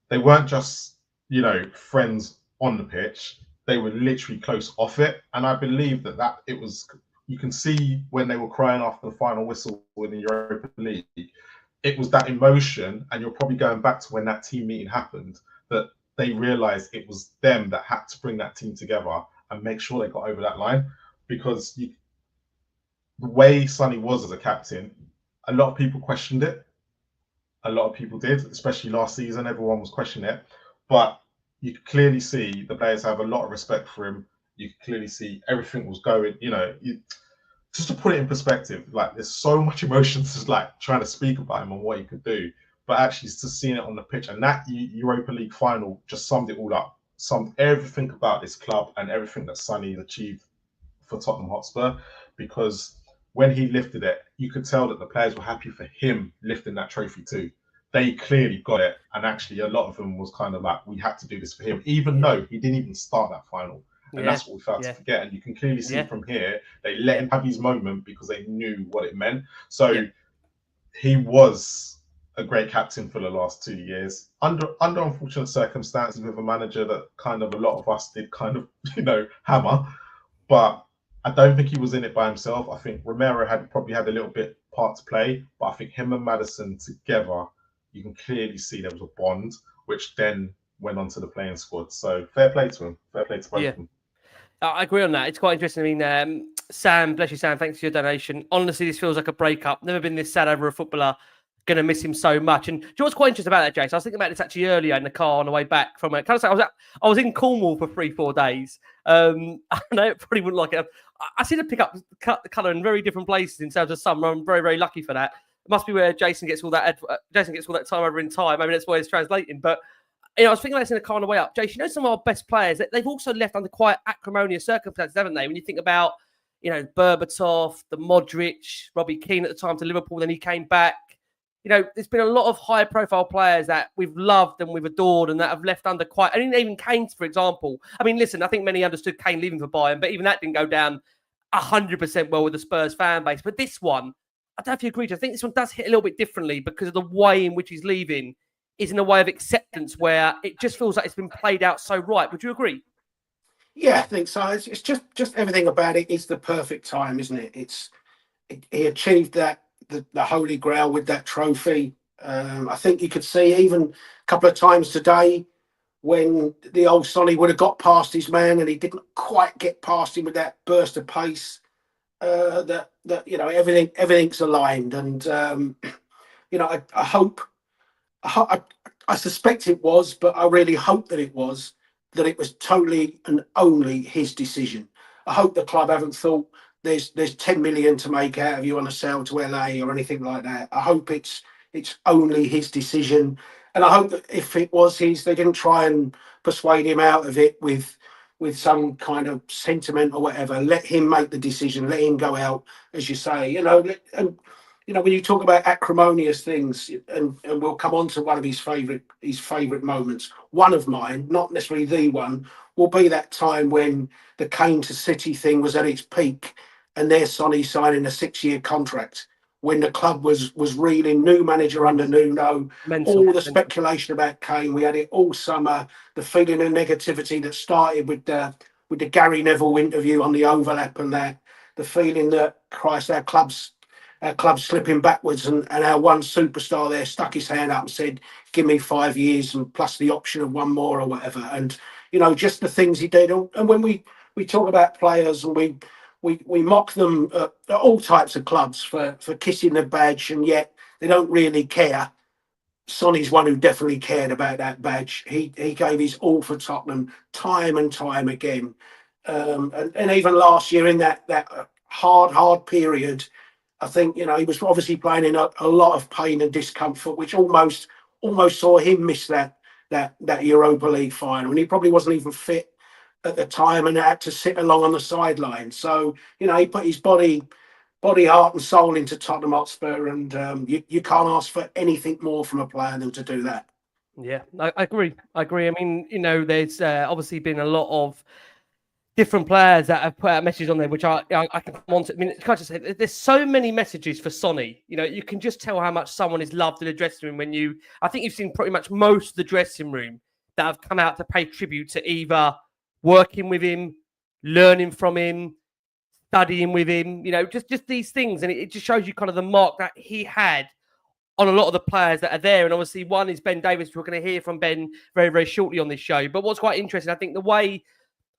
Speaker 5: they weren't just, you know, friends on the pitch. They were literally close off it. And I believe that it was... You can see when they were crying after the final whistle in the Europa League, it was that emotion, and you're probably going back to when that team meeting happened, that they realised it was them that had to bring that team together and make sure they got over that line. Because the way Sonny was as a captain, a lot of people questioned it. A lot of people did, especially last season. Everyone was questioning it. But you could clearly see the players have a lot of respect for him. You could clearly see everything was going, you know, just to put it in perspective, like there's so much emotion to like trying to speak about him and what he could do, but actually just seeing it on the pitch. And that Europa League final just summed it all up, summed everything about this club and everything that Sonny achieved for Tottenham Hotspur. Because when he lifted it, you could tell that the players were happy for him lifting that trophy too. They clearly got it. And actually a lot of them was kind of like, we had to do this for him, even though he didn't even start that final. And that's what we failed to forget. And you can clearly see from here, they let him have his moment because they knew what it meant. So he was a great captain for the last 2 years under unfortunate circumstances with a manager that kind of a lot of us did kind of, you know, hammer. But I don't think he was in it by himself. I think Romero probably had a little bit part to play, but I think him and Maddison together, you can clearly see there was a bond, which then went on to the playing squad. So fair play to him. Fair play to both of them.
Speaker 3: I agree on that. It's quite interesting. I mean, Sam, bless you, Sam. Thanks for your donation. Honestly, this feels like a breakup. Never been this sad over a footballer. Going to miss him so much. And do you know what's quite interesting about that, Jason? I was thinking about this actually earlier in the car on the way back from it. Can I say I was in Cornwall for 3-4 days. I know it probably wouldn't like it. I seem to pick up the colour in very different places in terms of summer. I'm very, very lucky for that. It must be where Jason gets all that time over in time. I mean, that's why it's translating. But I was thinking about this in a kind of way up. Jace, you know, some of our best players, they've also left under quite acrimonious circumstances, haven't they? When you think about, you know, Berbatov, the Modric, Robbie Keane at the time to Liverpool, then he came back. You know, there's been a lot of high-profile players that we've loved and we've adored and that have left under quite... I mean, even Kane, for example. I mean, listen, I think many understood Kane leaving for Bayern, but even that didn't go down 100% well with the Spurs fan base. But this one, I don't know if you agree, I think this one does hit a little bit differently because of the way in which he's leaving is in a way of acceptance where it just feels like it's been played out so right. Would you agree?
Speaker 6: Yeah, I think so. It's just everything about it is the perfect time, isn't it? He achieved that the holy grail with that trophy. I think you could see even a couple of times today when the old Sonny would have got past his man and he didn't quite get past him with that burst of pace. That you know, everything's aligned, and you know, I suspect it was, but I really hope that it was totally and only his decision. I hope the club haven't thought there's 10 million to make out of you on a sale to LA or anything like that. I hope it's only his decision, and I hope that if it was his, they didn't try and persuade him out of it with some kind of sentiment or whatever. Let him make the decision. Let him go out, as you say. You know, and you know, when you talk about acrimonious things, and we'll come on to one of his favourite moments. One of mine, not necessarily the one, will be that time when the Kane to City thing was at its peak, and there's Sonny signing a 6-year contract when the club was reeling, new manager under Nuno, all the speculation about Kane. We had it all summer, the feeling of negativity that started with the Gary Neville interview on the overlap, and that the feeling that Christ, our club's slipping backwards, and our one superstar there stuck his hand up and said, give me 5 years and plus the option of one more or whatever. And you know, just the things he did. And when we talk about players and we mock them at all types of clubs for kissing the badge, and yet they don't really care. Sonny's one who definitely cared about that badge. He gave his all for Tottenham time and time again. And even last year in that hard period, I think, you know, he was obviously playing in a lot of pain and discomfort, which almost saw him miss that Europa League final. And he probably wasn't even fit at the time and had to sit along on the sideline. So, you know, he put his body, heart and soul into Tottenham Hotspur, and you can't ask for anything more from a player than to do that.
Speaker 3: Yeah, I agree. I mean, you know, there's obviously been a lot of different players that have put out messages on there, which I can come on to. I mean, can I just say, there's so many messages for Sonny. You know, you can just tell how much someone is loved in the dressing room when I think you've seen pretty much most of the dressing room that have come out to pay tribute to either working with him, learning from him, studying with him, you know, just these things. And it just shows you kind of the mark that he had on a lot of the players that are there. And obviously one is Ben Davies. We're going to hear from Ben very, very shortly on this show. But what's quite interesting, I think the way,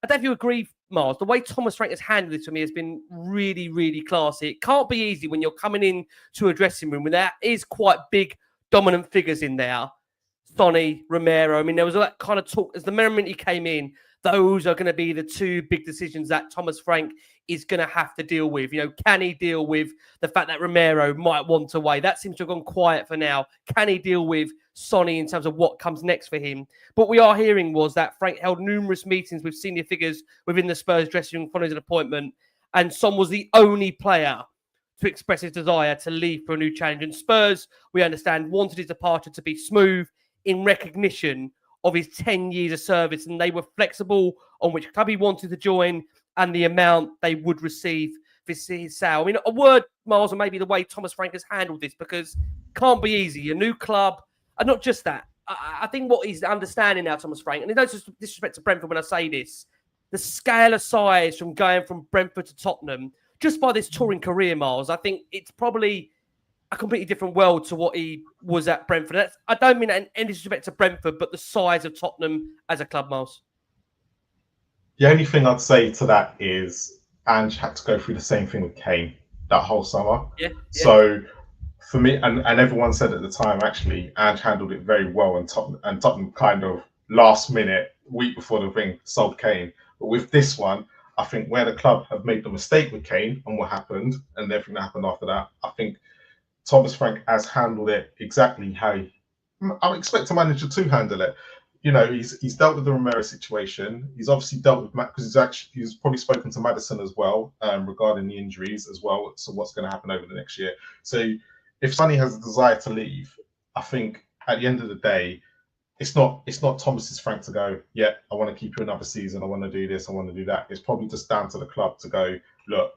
Speaker 3: I don't know if you agree, Miles, the way Thomas Frank has handled it to me has been really, really classy. It can't be easy when you're coming in to a dressing room when there is quite big dominant figures in there. Sonny, Romero. I mean, there was all that kind of talk as the moment he came in. Those are going to be the two big decisions that Thomas Frank is going to have to deal with. You know, can he deal with the fact that Romero might want away? That seems to have gone quiet for now. Can he deal with Sonny in terms of what comes next for him? But what we are hearing was that Frank held numerous meetings with senior figures within the Spurs dressing room following his appointment, and Son was the only player to express his desire to leave for a new challenge. And Spurs, we understand, wanted his departure to be smooth in recognition of his 10 years of service, and they were flexible on which club he wanted to join and the amount they would receive for his sale. I mean, a word, Miles, and maybe the way Thomas Frank has handled this, because it can't be easy. A new club, and not just that. I think what he's understanding now, Thomas Frank, and no disrespect to Brentford when I say this, the scale of size from going from Brentford to Tottenham, just by this touring career, Miles, I think it's probably a completely different world to what he was at Brentford. I don't mean that in any disrespect to Brentford, but the size of Tottenham as a club, Miles.
Speaker 5: The only thing I'd say to that is Ange had to go through the same thing with Kane that whole summer.
Speaker 3: Yeah.
Speaker 5: So for me, and everyone said at the time, actually, Ange handled it very well, and Tottenham kind of last minute, week before the thing, sold Kane. But with this one, I think where the club have made the mistake with Kane and what happened and everything that happened after that, I think Thomas Frank has handled it exactly how I would expect a manager to handle it. you know, he's dealt with the Romero situation. He's obviously dealt with Matt because he's probably spoken to Maddison as well regarding the injuries as well. So what's going to happen over the next year? So if Sonny has a desire to leave, I think at the end of the day, it's not Thomas's Frank to go, yeah, I want to keep you another season. I want to do this. I want to do that. It's probably just down to the club to go, look,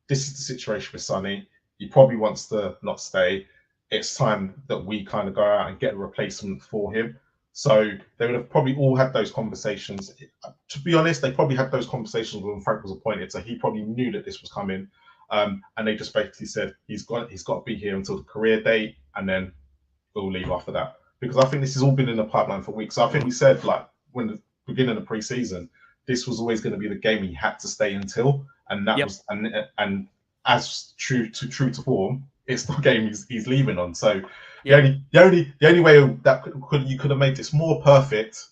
Speaker 5: this is the situation with Sonny. He probably wants to not stay. It's time that we kind of go out and get a replacement for him. So they would have probably all had those conversations. To be honest, they probably had those conversations when Frank was appointed. So he probably knew that this was coming. And they just basically said he's got to be here until the career date, and then we'll leave after that. Because I think this has all been in the pipeline for weeks. So I think we said, like, when the beginning of the pre-season, this was always going to be the game he had to stay until, and that was and as true to form, it's the game he's leaving on. So the only way that you could have made this more perfect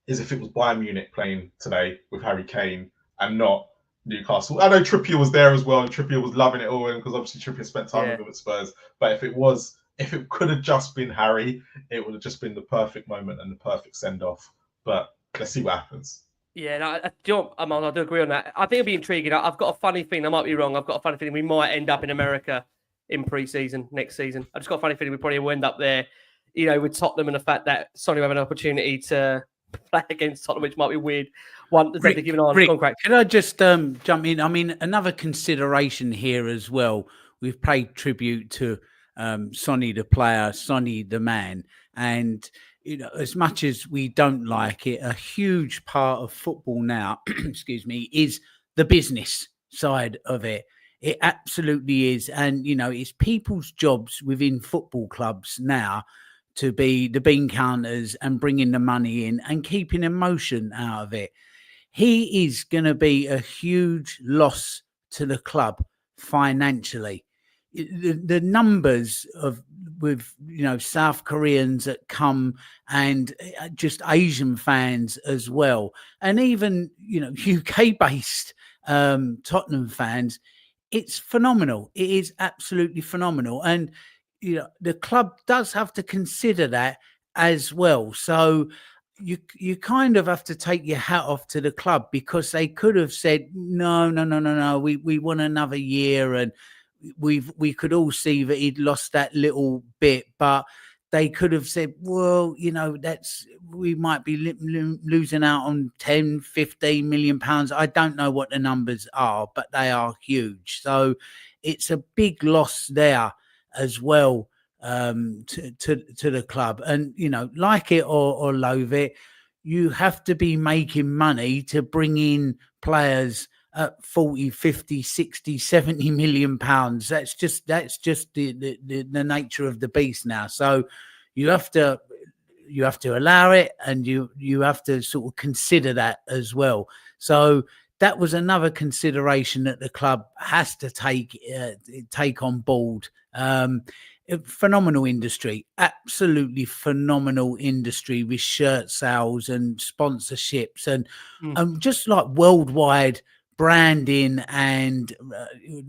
Speaker 5: is if it was Bayern Munich playing today with Harry Kane and not Newcastle. I know Trippier was there as well, and Trippier was loving it all, because obviously Trippier spent time with him at Spurs. But if it could have just been Harry, it would have just been the perfect moment and the perfect send-off. But let's see what happens.
Speaker 3: Yeah, no, I do agree on that. I think it'll be intriguing. I've got a funny feeling, I might be wrong, I've got a funny feeling we might end up in America in pre-season next season. I've just got a funny feeling we probably will end up there, you know, with Tottenham, and the fact that Sonny will have an opportunity to play against Tottenham, which might be weird.
Speaker 4: Rick, can I just jump in? I mean, another consideration here as well. We've paid tribute to Sonny the player, Sonny the man, and you know, as much as we don't like it, a huge part of football now, excuse me, is the business side of it. It absolutely is. And, you know, it's people's jobs within football clubs now to be the bean counters and bringing the money in and keeping emotion out of it. He is going to be a huge loss to the club financially. The numbers with you know, South Koreans that come, and just Asian fans as well, and even, you know, UK based Tottenham fans, it's phenomenal. It is absolutely phenomenal. And you know, the club does have to consider that as well. So you kind of have to take your hat off to the club, because they could have said no, we want another year, and we could all see that he'd lost that little bit, but they could have said, well, you know, we might be losing out on 10, 15 million pounds. I don't know what the numbers are, but they are huge. So it's a big loss there as well to the club. And, you know, like it or loathe it, you have to be making money to bring in players at 40, 50, 60, 70 million pounds. That's just the nature of the beast now. So you have to allow it, and you have to sort of consider that as well. So that was another consideration that the club has to take on board. Phenomenal industry, absolutely phenomenal industry, with shirt sales and sponsorships and just like worldwide branding and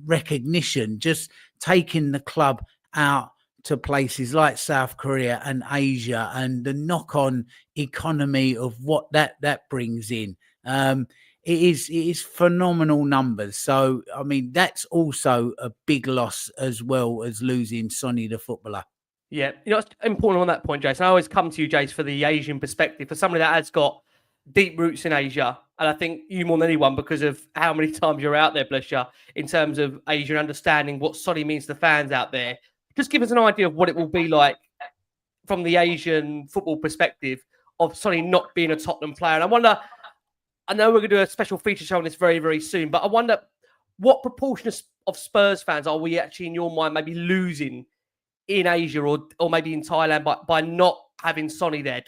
Speaker 4: recognition, just taking the club out to places like South Korea and Asia, and the knock-on economy of what that brings in. It is phenomenal numbers. So, I mean, that's also a big loss, as well as losing Sonny the footballer.
Speaker 3: Yeah, you know, it's important on that point, Jason. I always come to you, Jace, for the Asian perspective, for somebody that has got deep roots in Asia. And I think you more than anyone, because of how many times you're out there, bless you, in terms of Asia and understanding what Sonny means to the fans out there. Just give us an idea of what it will be like from the Asian football perspective of Sonny not being a Tottenham player. And I wonder, I know we're going to do a special feature show on this very, very soon, but I wonder what proportion of Spurs fans are we actually, in your mind, maybe losing in Asia or maybe in Thailand by not having Sonny there?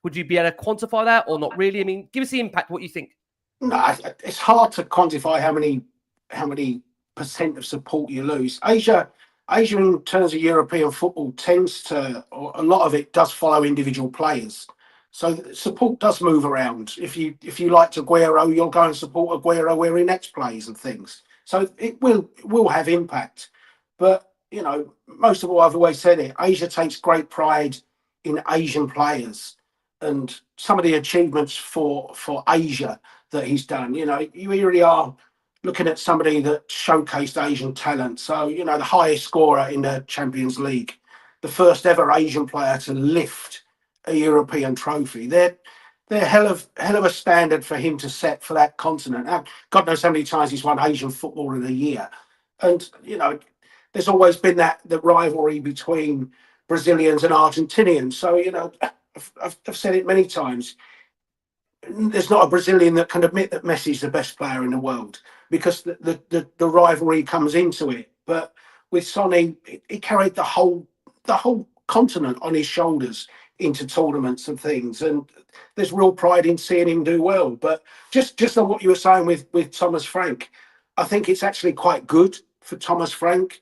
Speaker 3: Would you be able to quantify that or not really? I mean, give us the impact, what you think.
Speaker 6: No, it's hard to quantify how many percent of support you lose. Asia in terms of European football tends to, or a lot of it does follow individual players. So support does move around. If you like Aguero, you'll go and support Aguero where he next plays and things. So it will have impact. But, you know, most of all, I've always said it, Asia takes great pride in Asian players. and some of the achievements for Asia that he's done. You really are looking at somebody that showcased Asian talent. So, the highest scorer in the Champions League, the first ever Asian player to lift a European trophy. They're hell of a standard for him to set for that continent. God knows how many times he's won Asian Footballer of the Year. And, there's always been the rivalry between Brazilians and Argentinians. So, I've said it many times. There's not a Brazilian that can admit that Messi's the best player in the world, because the rivalry comes into it. But with Sonny, he carried the whole continent on his shoulders into tournaments and things, and there's real pride in seeing him do well. But just on what you were saying with Thomas Frank, I think it's actually quite good for Thomas Frank.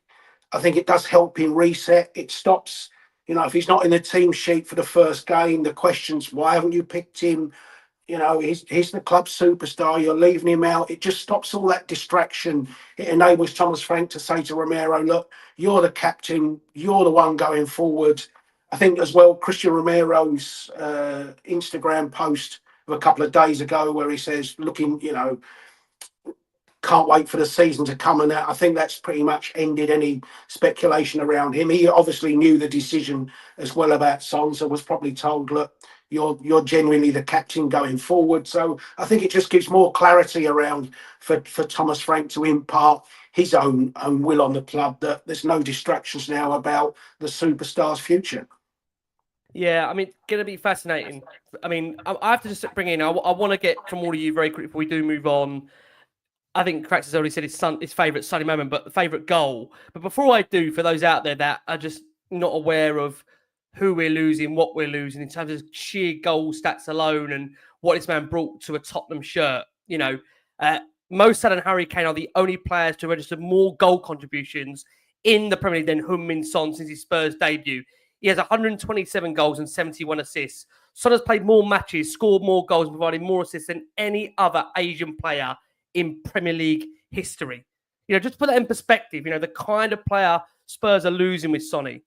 Speaker 6: I think it does help him reset. It stops, if he's not in the team sheet for the first game, the questions, why haven't you picked him? He's the club superstar, you're leaving him out. It just stops all that distraction. It enables Thomas Frank to say to Romero, look, you're the captain, you're the one going forward. I think as well, Christian Romero's Instagram post of a couple of days ago where he says, looking, can't wait for the season to come, and I think that's pretty much ended any speculation around him. He obviously knew the decision as well about Son, so was probably told, look, you're genuinely the captain going forward. So I think it just gives more clarity around for Thomas Frank to impart his own will on the club, that there's no distractions now about the superstar's future.
Speaker 3: Yeah, I mean, going to be fascinating. I mean, I have to just bring in, I want to get from all of you very quickly before we do move on. I think Cracks has already said his favourite sunny moment, but the favourite goal. But before I do, for those out there that are just not aware of who we're losing, what we're losing in terms of sheer goal stats alone and what this man brought to a Tottenham shirt, Mo Salah and Harry Kane are the only players to register more goal contributions in the Premier League than Heung-Min Son since his Spurs debut. He has 127 goals and 71 assists. Son has played more matches, scored more goals, and provided more assists than any other Asian player in Premier League history. Just to put that in perspective, the kind of player Spurs are losing with Sonny.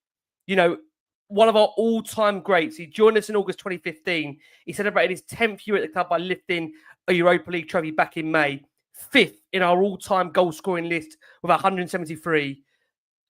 Speaker 3: One of our all-time greats. He joined us in August 2015. He celebrated his 10th year at the club by lifting a Europa League trophy back in May. 5th in our all-time goal-scoring list with 173.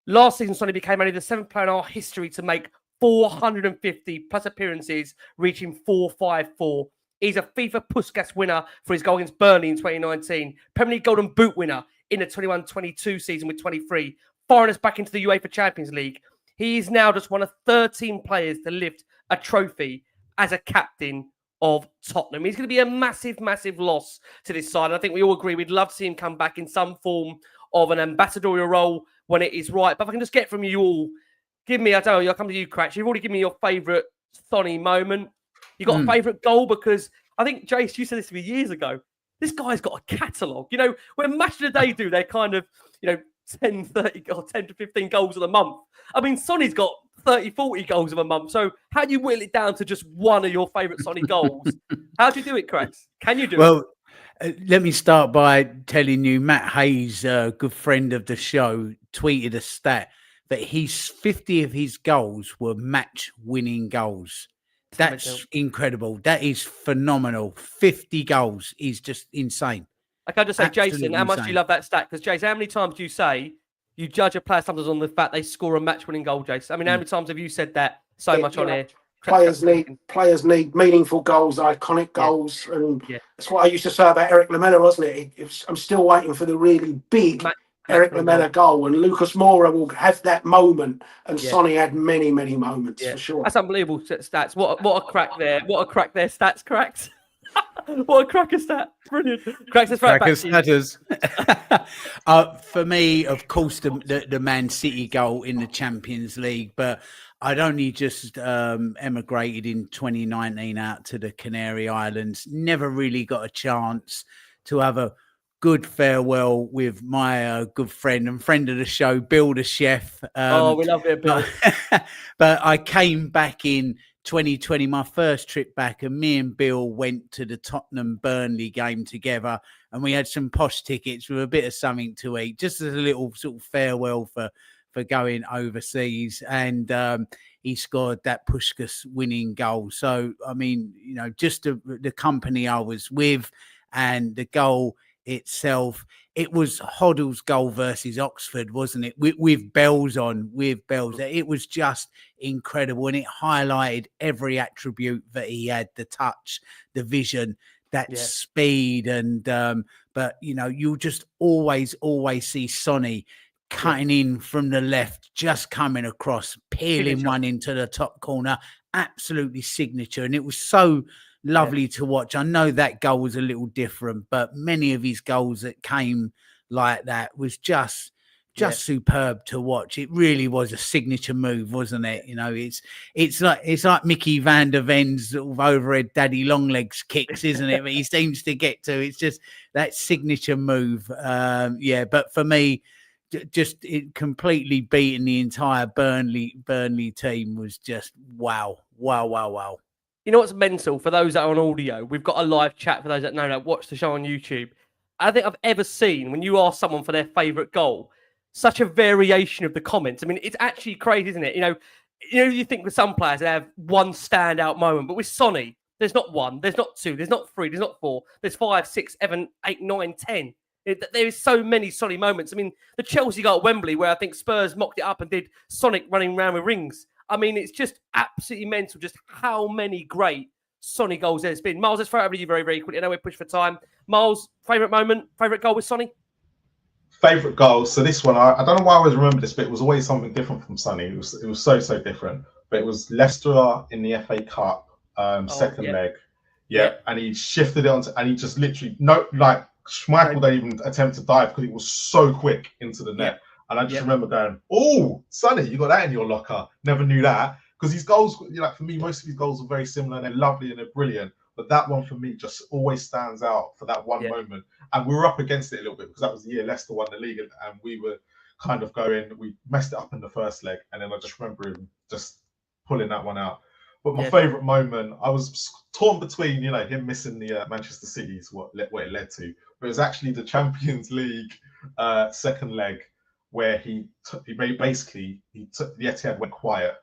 Speaker 3: Last season, Sonny became only the 7th player in our history to make 450 plus appearances, reaching 454. He's a FIFA Puskas winner for his goal against Burnley in 2019. Premier League Golden Boot winner in the 21-22 season with 23. Foreign us back into the UEFA Champions League. He is now just one of 13 players to lift a trophy as a captain of Tottenham. He's going to be a massive, massive loss to this side. And I think we all agree we'd love to see him come back in some form of an ambassadorial role when it is right. But if I can just get from you all, give me, I'll come to you, Cratch. You've already given me your favourite Sonny moment. You got a favourite goal? Because I think, Jace, you said this to me years ago. This guy's got a catalogue. When Match of the Day do, they're kind of, 10, 30 or 10 to 15 goals of a month. I mean, Sonny's got 30, 40 goals of a month. So how do you whittle it down to just one of your favourite Sonny goals? How do you do it, Chris? Can you do it?
Speaker 4: Let me start by telling you, Matt Hayes, a good friend of the show, tweeted a stat that 50 of his goals were match-winning goals. That's incredible. That is phenomenal. 50 goals is just insane.
Speaker 3: I can just say,
Speaker 4: Absolutely
Speaker 3: Jason, how much do you love that stat? Because, Jason, how many times do you say you judge a player sometimes on the fact they score a match-winning goal, Jason? I mean, how many times have you said that so much on here?
Speaker 6: Players need meaningful goals, iconic goals, and that's what I used to say about Eric Lamela, wasn't it? I'm still waiting for the really big Eric Lamela goal, and Lucas Moura will have that moment, and Sonny had many, many moments for sure.
Speaker 3: That's unbelievable stats. What a crack there! What a crack there, stats cracks. What a cracker stat! Brilliant. Cracks, let's right back to
Speaker 4: you. For me, of course, the Man City goal in the Champions League, but I'd only just emigrated in 2019 out to the Canary Islands. Never really got a chance to have a good farewell with my good friend and friend of the show, Bill the chef.
Speaker 3: We love it, Bill.
Speaker 4: But I came back in 2020, my first trip back, and me and Bill went to the Tottenham Burnley game together, and we had some posh tickets with a bit of something to eat, just as a little sort of farewell for for going overseas, and he scored that Puskás winning goal. So, I mean, you know, just the company I was with and the goal itself, it was Hoddle's goal versus Oxford, wasn't it? With bells on, with bells. It was just incredible, and it highlighted every attribute that he had: the touch, the vision, that speed, and but you know, you just always see Sonny cutting in from the left, just coming across, peeling one into the top corner, absolutely signature, and it was so lovely to watch. I know that goal was a little different, but many of his goals that came like that was just superb to watch. It really was a signature move, wasn't it? You know, it's like Mickey van der Ven's sort of overhead daddy long legs kicks, isn't it? But he seems to get to. It's just that signature move. But for me, just it completely beating the entire Burnley team was just wow.
Speaker 3: You know what's mental? For those that are on audio, we've got a live chat for those that know that watch the show on YouTube. I don't think I've ever seen, when you ask someone for their favourite goal, such a variation of the comments. I mean, it's actually crazy, isn't it? You know, you think with some players they have one standout moment, but with Sonny, there's not one, there's not two, there's not three, there's not four, there's 5, 6, 7, 8, 9, 10. There is so many Sonny moments. I mean, the Chelsea goal at Wembley, where I think Spurs mocked it up and did Sonic running around with rings. I mean, it's just absolutely mental just how many great Sonny goals there's been. Miles, let's throw it over to you very, very quickly. I know we're pushed for time. Miles, favourite moment, favourite goal with Sonny?
Speaker 5: Favourite goal. So this one, I don't know why I always remember this, but it was always something different from Sonny. It was so different. But it was Leicester in the FA Cup, second leg. Yeah, and he shifted it onto, and he just literally, Schmeichel don't even attempt to dive because it was so quick into the net. And I just remember going, "Oh, Sonny, you got that in your locker." Never knew that, because his goals, for me, most of his goals are very similar and they're lovely and they're brilliant. But that one for me just always stands out for that one moment. And we were up against it a little bit because that was the year Leicester won the league, and we were kind of we messed it up in the first leg, and then I just remember him just pulling that one out. But my favourite moment, I was torn between, him missing the Manchester City's what it led to, but it was actually the Champions League second leg, where the Etihad went quiet,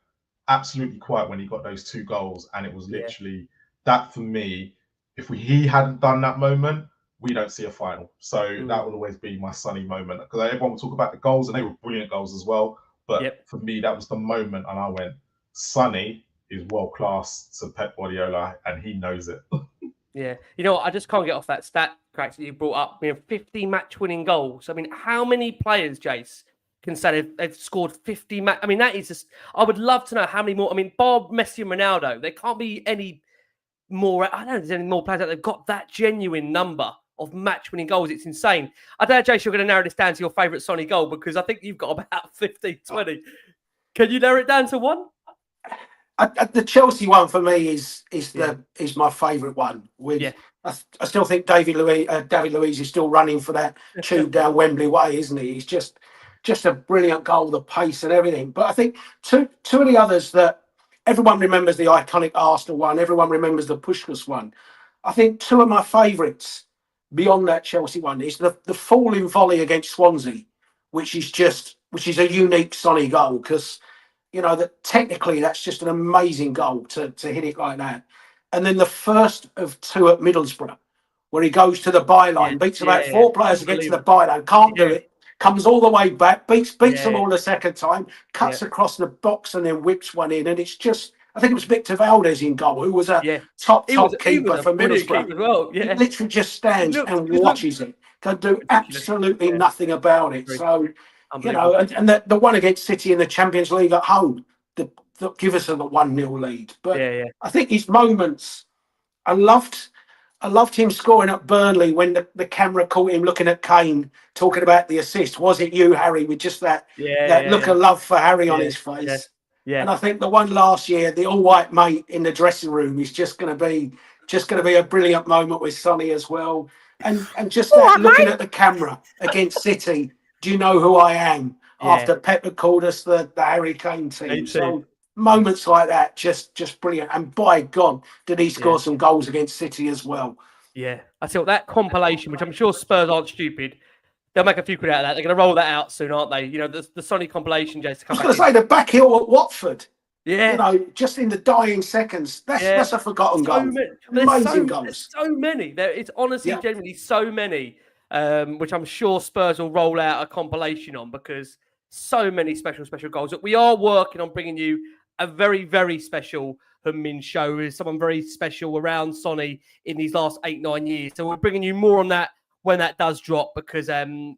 Speaker 5: absolutely quiet when he got those 2 goals, and it was literally that for me. If he hadn't done that moment, we don't see a final. So that would always be my Sonny moment, because everyone would talk about the goals, and they were brilliant goals as well. But for me, that was the moment, and I went, Sonny is world class to Pep Guardiola, and he knows it.
Speaker 3: Yeah, I just can't get off that stat, Cracks, that you brought up. 50 match-winning goals. I mean, how many players, Jace, can say they've scored 50 match? I mean, that is just. I would love to know how many more. I mean, Bob, Messi, and Ronaldo. There can't be any more. I don't know if there's any more players that have got that genuine number of match-winning goals. It's insane. I don't know, Jace, you're going to narrow this down to your favourite Sonny goal, because I think you've got about 15, 20. Can you narrow it down to one?
Speaker 6: The Chelsea one for me is my favourite one. I still think David Luiz is still running for that tube down Wembley Way, isn't he? He's just a brilliant goal, the pace and everything. But I think two of the others that everyone remembers, the iconic Arsenal one, everyone remembers the Puskás one. I think 2 of my favourites beyond that Chelsea one is the falling volley against Swansea, which is a unique Sonny goal, because that technically that's just an amazing goal to hit it like that. And then the first of 2 at Middlesbrough, where he goes to the byline, beats about 4 players against the byline, can't do it, comes all the way back, beats them all the second time, cuts across the box and then whips one in. And it's just, I think it was Victor Valdez in goal, who was a top keeper for Middlesbrough.
Speaker 3: Well.
Speaker 6: He literally just stands and watches it, can do absolutely nothing about it. So, and the one against City in the Champions League at home, that give us a 1-0 lead. But I think his moments, I loved him scoring at Burnley when the camera caught him looking at Kane, talking about the assist. Was it you, Harry? With just that look of love for Harry on his face. Yeah. And I think the one last year, the all-white mate in the dressing room, is just going to be a brilliant moment with Sonny as well. And just that looking at the camera against City. Do you know who I am? After Pep had called us the Harry Kane team. So moments like that, just brilliant. And by God, did he score some goals against City as well?
Speaker 3: Yeah. I thought that compilation, which I'm sure Spurs aren't stupid, They'll make a few quid out of that. They're going to roll that out soon, aren't they? You know, the Sonny compilation, Jason.
Speaker 6: I was going to say the back heel at Watford.
Speaker 3: Yeah.
Speaker 6: You know, just in the dying seconds. That's a forgotten goal. Amazing goals.
Speaker 3: There's so many. It's honestly, genuinely so many, which I'm sure Spurs will roll out a compilation on because so many special goals. We are working on bringing you a very, very special Heung-Min show. Is someone very special around Sonny in these last 8-9 years. So we're bringing you more on that when that does drop because, that's going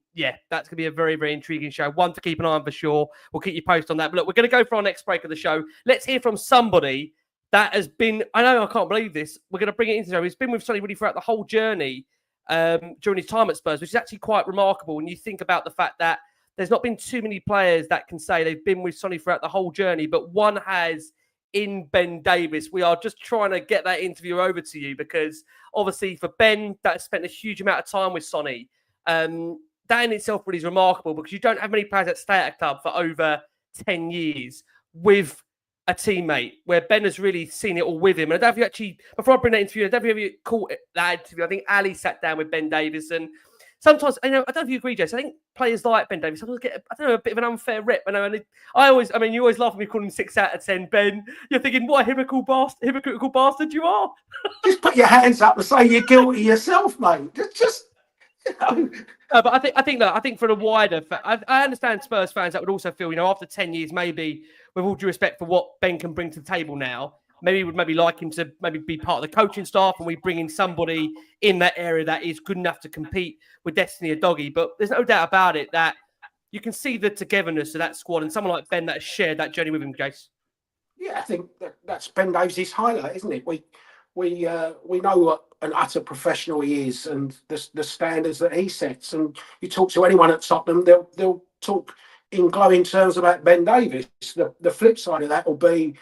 Speaker 3: to be a very, very intriguing show. One to keep an eye on for sure. We'll keep you posted on that. But look, we're going to go for our next break of the show. Let's hear from somebody that has been, I know I can't believe this, we're going to bring it into the show. He's been with Sonny really throughout the whole journey during his time at Spurs, which is actually quite remarkable when you think about the fact that there's not been too many players that can say they've been with Sonny throughout the whole journey, but one has in Ben Davies. We are just trying to get that interview over to you because obviously for Ben, that has spent a huge amount of time with Sonny. That in itself really is remarkable because you don't have many players that stay at a club for over 10 years with a teammate where Ben has really seen it all with him. And I don't know if you actually, before I bring that interview, I don't know if you caught that interview. I think Ali sat down with Ben Davies and sometimes, I don't know if you agree, Jess. I think players like Ben Davies sometimes get, a bit of an unfair rep. You always laugh when we call him 6 out of 10, Ben. You're thinking, what a hypocritical bastard you are.
Speaker 6: Just put your hands up and say you're guilty yourself, mate. Just you know.
Speaker 3: But I think for the wider, I understand Spurs fans that would also feel, after 10 years, maybe with all due respect for what Ben can bring to the table now, maybe would like him to be part of the coaching staff and we bring in somebody in that area that is good enough to compete with Destiny Udogie. But there's no doubt about it that you can see the togetherness of that squad and someone like Ben that has shared that journey with him, Jace.
Speaker 6: Yeah, I think that's Ben Davies' highlight, isn't it? We know what an utter professional he is and the standards that he sets. And you talk to anyone at Tottenham, they'll talk in glowing terms about Ben Davies. The flip side of that will be,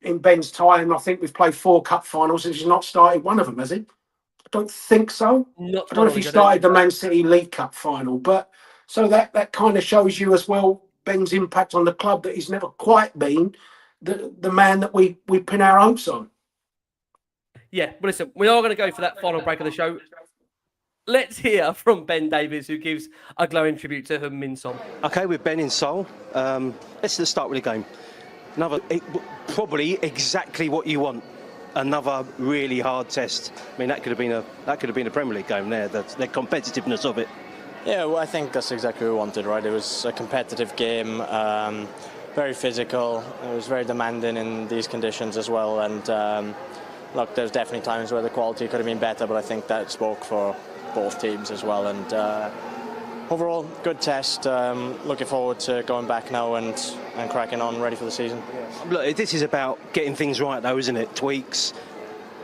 Speaker 6: in Ben's time, I think we've played 4 cup finals and he's not started one of them, has he? I don't think so. I don't know if he started the Man City League Cup final, but so that kind of shows you as well Ben's impact on the club, that he's never quite been the man that we pin our hopes on.
Speaker 3: Yeah, well, listen, we are going to go for that final break of the show. Let's hear from Ben Davies, who gives a glowing tribute to Heung-Min Son.
Speaker 1: Okay, with Ben in Seoul. Let's start with the game. Probably exactly what you want. Another really hard test. I mean, that could have been a Premier League game there. The competitiveness of it.
Speaker 9: Yeah, well, I think that's exactly what we wanted, right? It was a competitive game, very physical. It was very demanding in these conditions as well. And look, there's definitely times where the quality could have been better, but I think that spoke for both teams as well. And overall, good test. Looking forward to going back now and cracking on, ready for the season.
Speaker 1: Look, this is about getting things right, though, isn't it? Tweaks,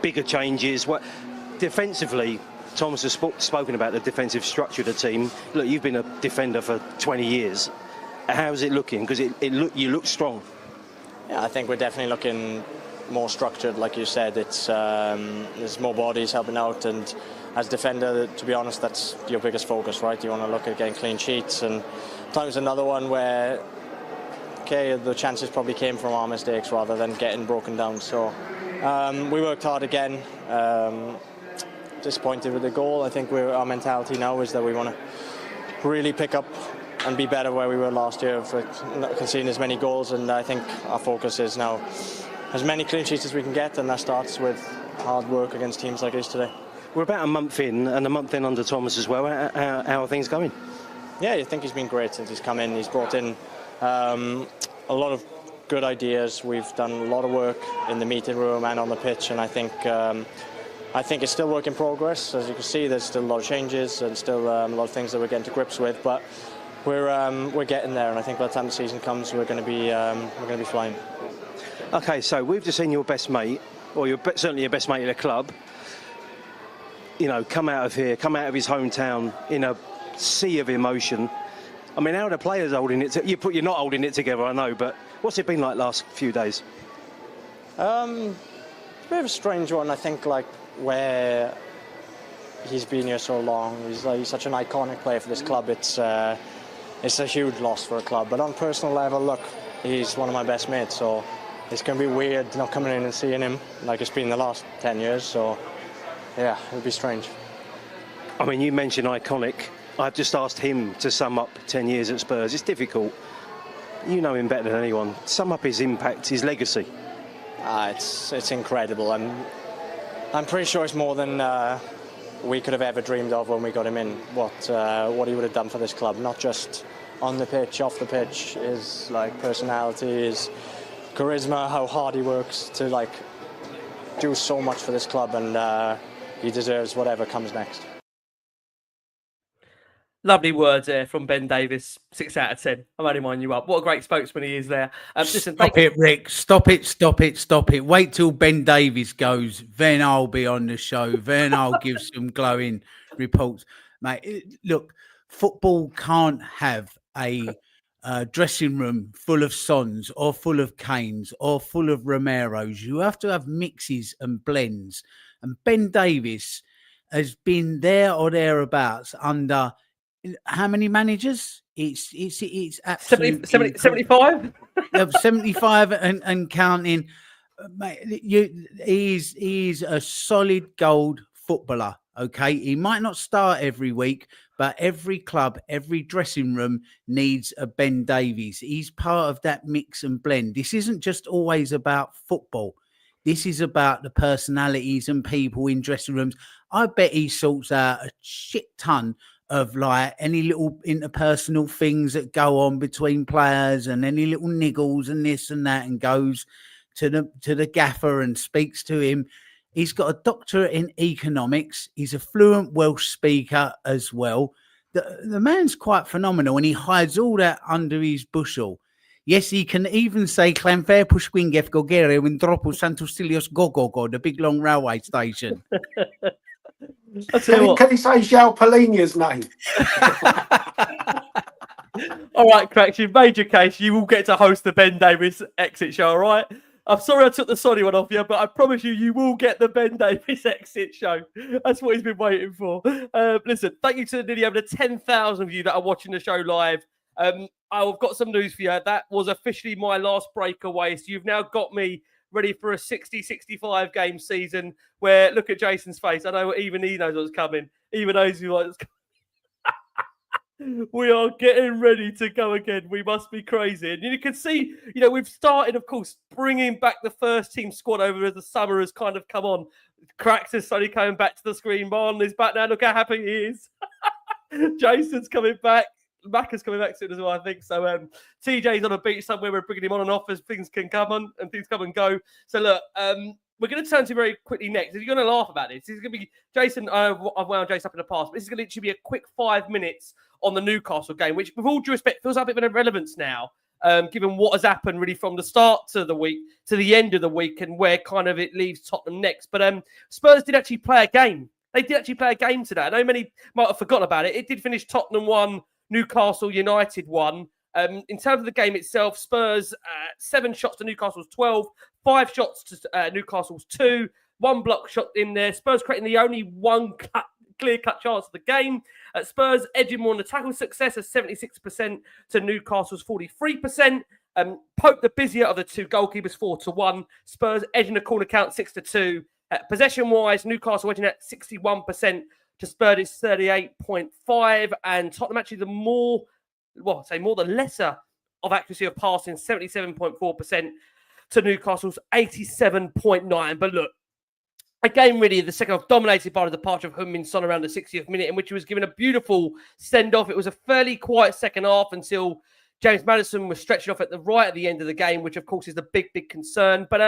Speaker 1: bigger changes. Defensively, Thomas has spoken about the defensive structure of the team. Look, you've been a defender for 20 years. How's it looking? Because you look strong.
Speaker 9: Yeah, I think we're definitely looking more structured, like you said. It's there's more bodies helping out, and as a defender, to be honest, that's your biggest focus, right? You want to look at getting clean sheets, and times another one where, the chances probably came from our mistakes rather than getting broken down. So we worked hard again. Disappointed with the goal. I think our mentality now is that we want to really pick up and be better where we were last year for not conceding as many goals, and I think our focus is now as many clean sheets as we can get, and that starts with hard work against teams like this today.
Speaker 1: We're about a month in, and a month in under Thomas as well. How are things going?
Speaker 9: Yeah, I think he's been great since he's come in. He's brought in a lot of good ideas. We've done a lot of work in the meeting room and on the pitch, and I think it's still work in progress. As you can see, there's still a lot of changes and still a lot of things that we're getting to grips with, but we're getting there, and I think by the time the season comes, we're going to be flying.
Speaker 1: Okay, so we've just seen your best mate, or certainly your best mate at the club, come out of his hometown in a sea of emotion. I mean, how are the players holding it? You're not holding it together, I know, but what's it been like last few days?
Speaker 9: It's a bit of a strange one, I think, like where he's been here so long. He's such an iconic player for this club. It's a huge loss for a club. But on a personal level, look, he's one of my best mates, so it's going to be weird not coming in and seeing him like it's been the last 10 years. So, yeah, it'll be strange.
Speaker 1: I mean, you mentioned iconic. I've just asked him to sum up 10 years at Spurs. It's difficult. You know him better than anyone. Sum up his impact, his legacy.
Speaker 9: It's incredible. I'm pretty sure it's more than we could have ever dreamed of when we got him in. What he would have done for this club, not just on the pitch, off the pitch. His personality, his charisma, how hard he works to do so much for this club, and he deserves whatever comes next.
Speaker 3: Lovely words there from Ben Davies. 6 out of 10. I'm only winding you up. What a great spokesman he is there. Listen,
Speaker 4: Stop it, Rick. Stop it. Wait till Ben Davies goes. Then I'll be on the show. Then I'll give some glowing reports. Mate, look, football can't have a dressing room full of Sons or full of Kanes or full of Romeros. You have to have mixes and blends. And Ben Davies has been there or thereabouts under... How many managers? It's absolutely
Speaker 3: 75?
Speaker 4: 75 and counting. Mate, he's a solid gold footballer. Okay, he might not start every week, but every club, every dressing room needs a Ben Davies. He's part of that mix and blend. This isn't just always about football. This is about the personalities and people in dressing rooms. I bet he sorts out a shit ton of any little interpersonal things that go on between players and any little niggles and this and that, and goes to the gaffer and speaks to him. He's got a doctorate in economics. He's a fluent Welsh speaker as well. The man's quite phenomenal, and he hides all that under his bushel. Yes, he can even say Clanfair Pushwingef Gogere and Dropo Santosilios Gogogo, the big long railway station.
Speaker 6: Can he say Joao Palhinha's name?
Speaker 3: All right, Cracks, you've made your case. You will get to host the Ben Davies exit show, all right? I'm sorry I took the Sonny one off you, but I promise you will get the Ben Davies exit show. That's what he's been waiting for. Listen, thank you to nearly over 10,000 of you that are watching the show live. I've got some news for you. That was officially my last breakaway. So you've now got me ready for a 60-65 game season where, look at Jason's face. I know even he knows what's coming. Even knows what's coming. We are getting ready to go again. We must be crazy. And you can see, we've started, of course, bringing back the first team squad over as the summer has kind of come on. Cracks is slowly coming back to the screen. Marlon is back now. Look how happy he is. Jason's coming back. Mac is coming back soon as well, I think. So TJ's on a beach somewhere. We're bringing him on and off as things can come on and things come and go. So look, we're going to turn to very quickly next. If you're going to laugh about this, this is going to be Jason. I've wound Jason up in the past, but this is going to literally be a quick 5 minutes on the Newcastle game, which, with all due respect, feels like a bit of an irrelevance now, given what has happened really from the start to the week to the end of the week and where kind of it leaves Tottenham next. But Spurs did actually play a game. They did actually play a game today. I know many might have forgotten about it. It did finish Tottenham 1, Newcastle United 1. In terms of the game itself, Spurs 7 shots to Newcastle's 12, 5 shots to Newcastle's 2, 1 block shot in there. Spurs creating the only one clear-cut chance of the game. Spurs edging more on the tackle success of 76% to Newcastle's 43%. Pope the busier of the two goalkeepers 4-1. Spurs edging the corner count 6-2. Possession-wise, Newcastle edging at 61%. To Spurs, 38.5, and Tottenham actually more the lesser of accuracy of passing, 77.4% to Newcastle's 87.9. But look, again, really, the second half dominated by the departure of Heung-Min Son around the 60th minute, in which he was given a beautiful send-off. It was a fairly quiet second half until James Maddison was stretching off at the end of the game, which, of course, is the big concern. But,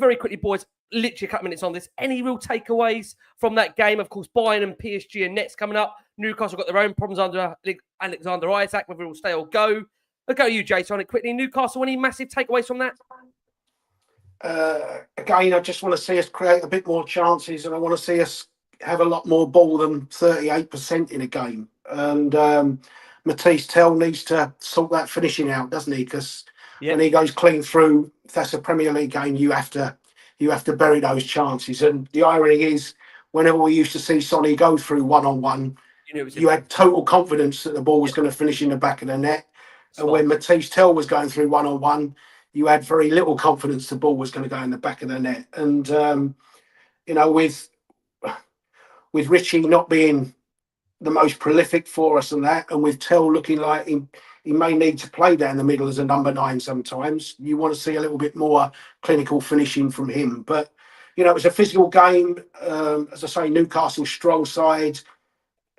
Speaker 3: very quickly, boys, literally a couple minutes on this. Any real takeaways from that game? Of course, Bayern and PSG are next coming up. Newcastle got their own problems under Alexander Isak, whether it will stay or go. I'll go to you, Jason, on it quickly. Newcastle, any massive takeaways from that?
Speaker 6: Again, I just want to see us create a bit more chances, and I want to see us have a lot more ball than 38% in a game. And Matisse Tell needs to sort that finishing out, doesn't he? Because when he goes clean through, if that's a Premier League game, you have to bury those chances. And the irony is, whenever we used to see Sonny go through one-on-one, you had total confidence that the ball was going to finish in the back of the net. And when Matisse Tell was going through one-on-one, you had very little confidence the ball was going to go in the back of the net. And, with Richie not being the most prolific for us and that. And with Tell looking like he may need to play down the middle as a number 9 sometimes, you want to see a little bit more clinical finishing from him. But, you know, it was a physical game. As I say, Newcastle strong side.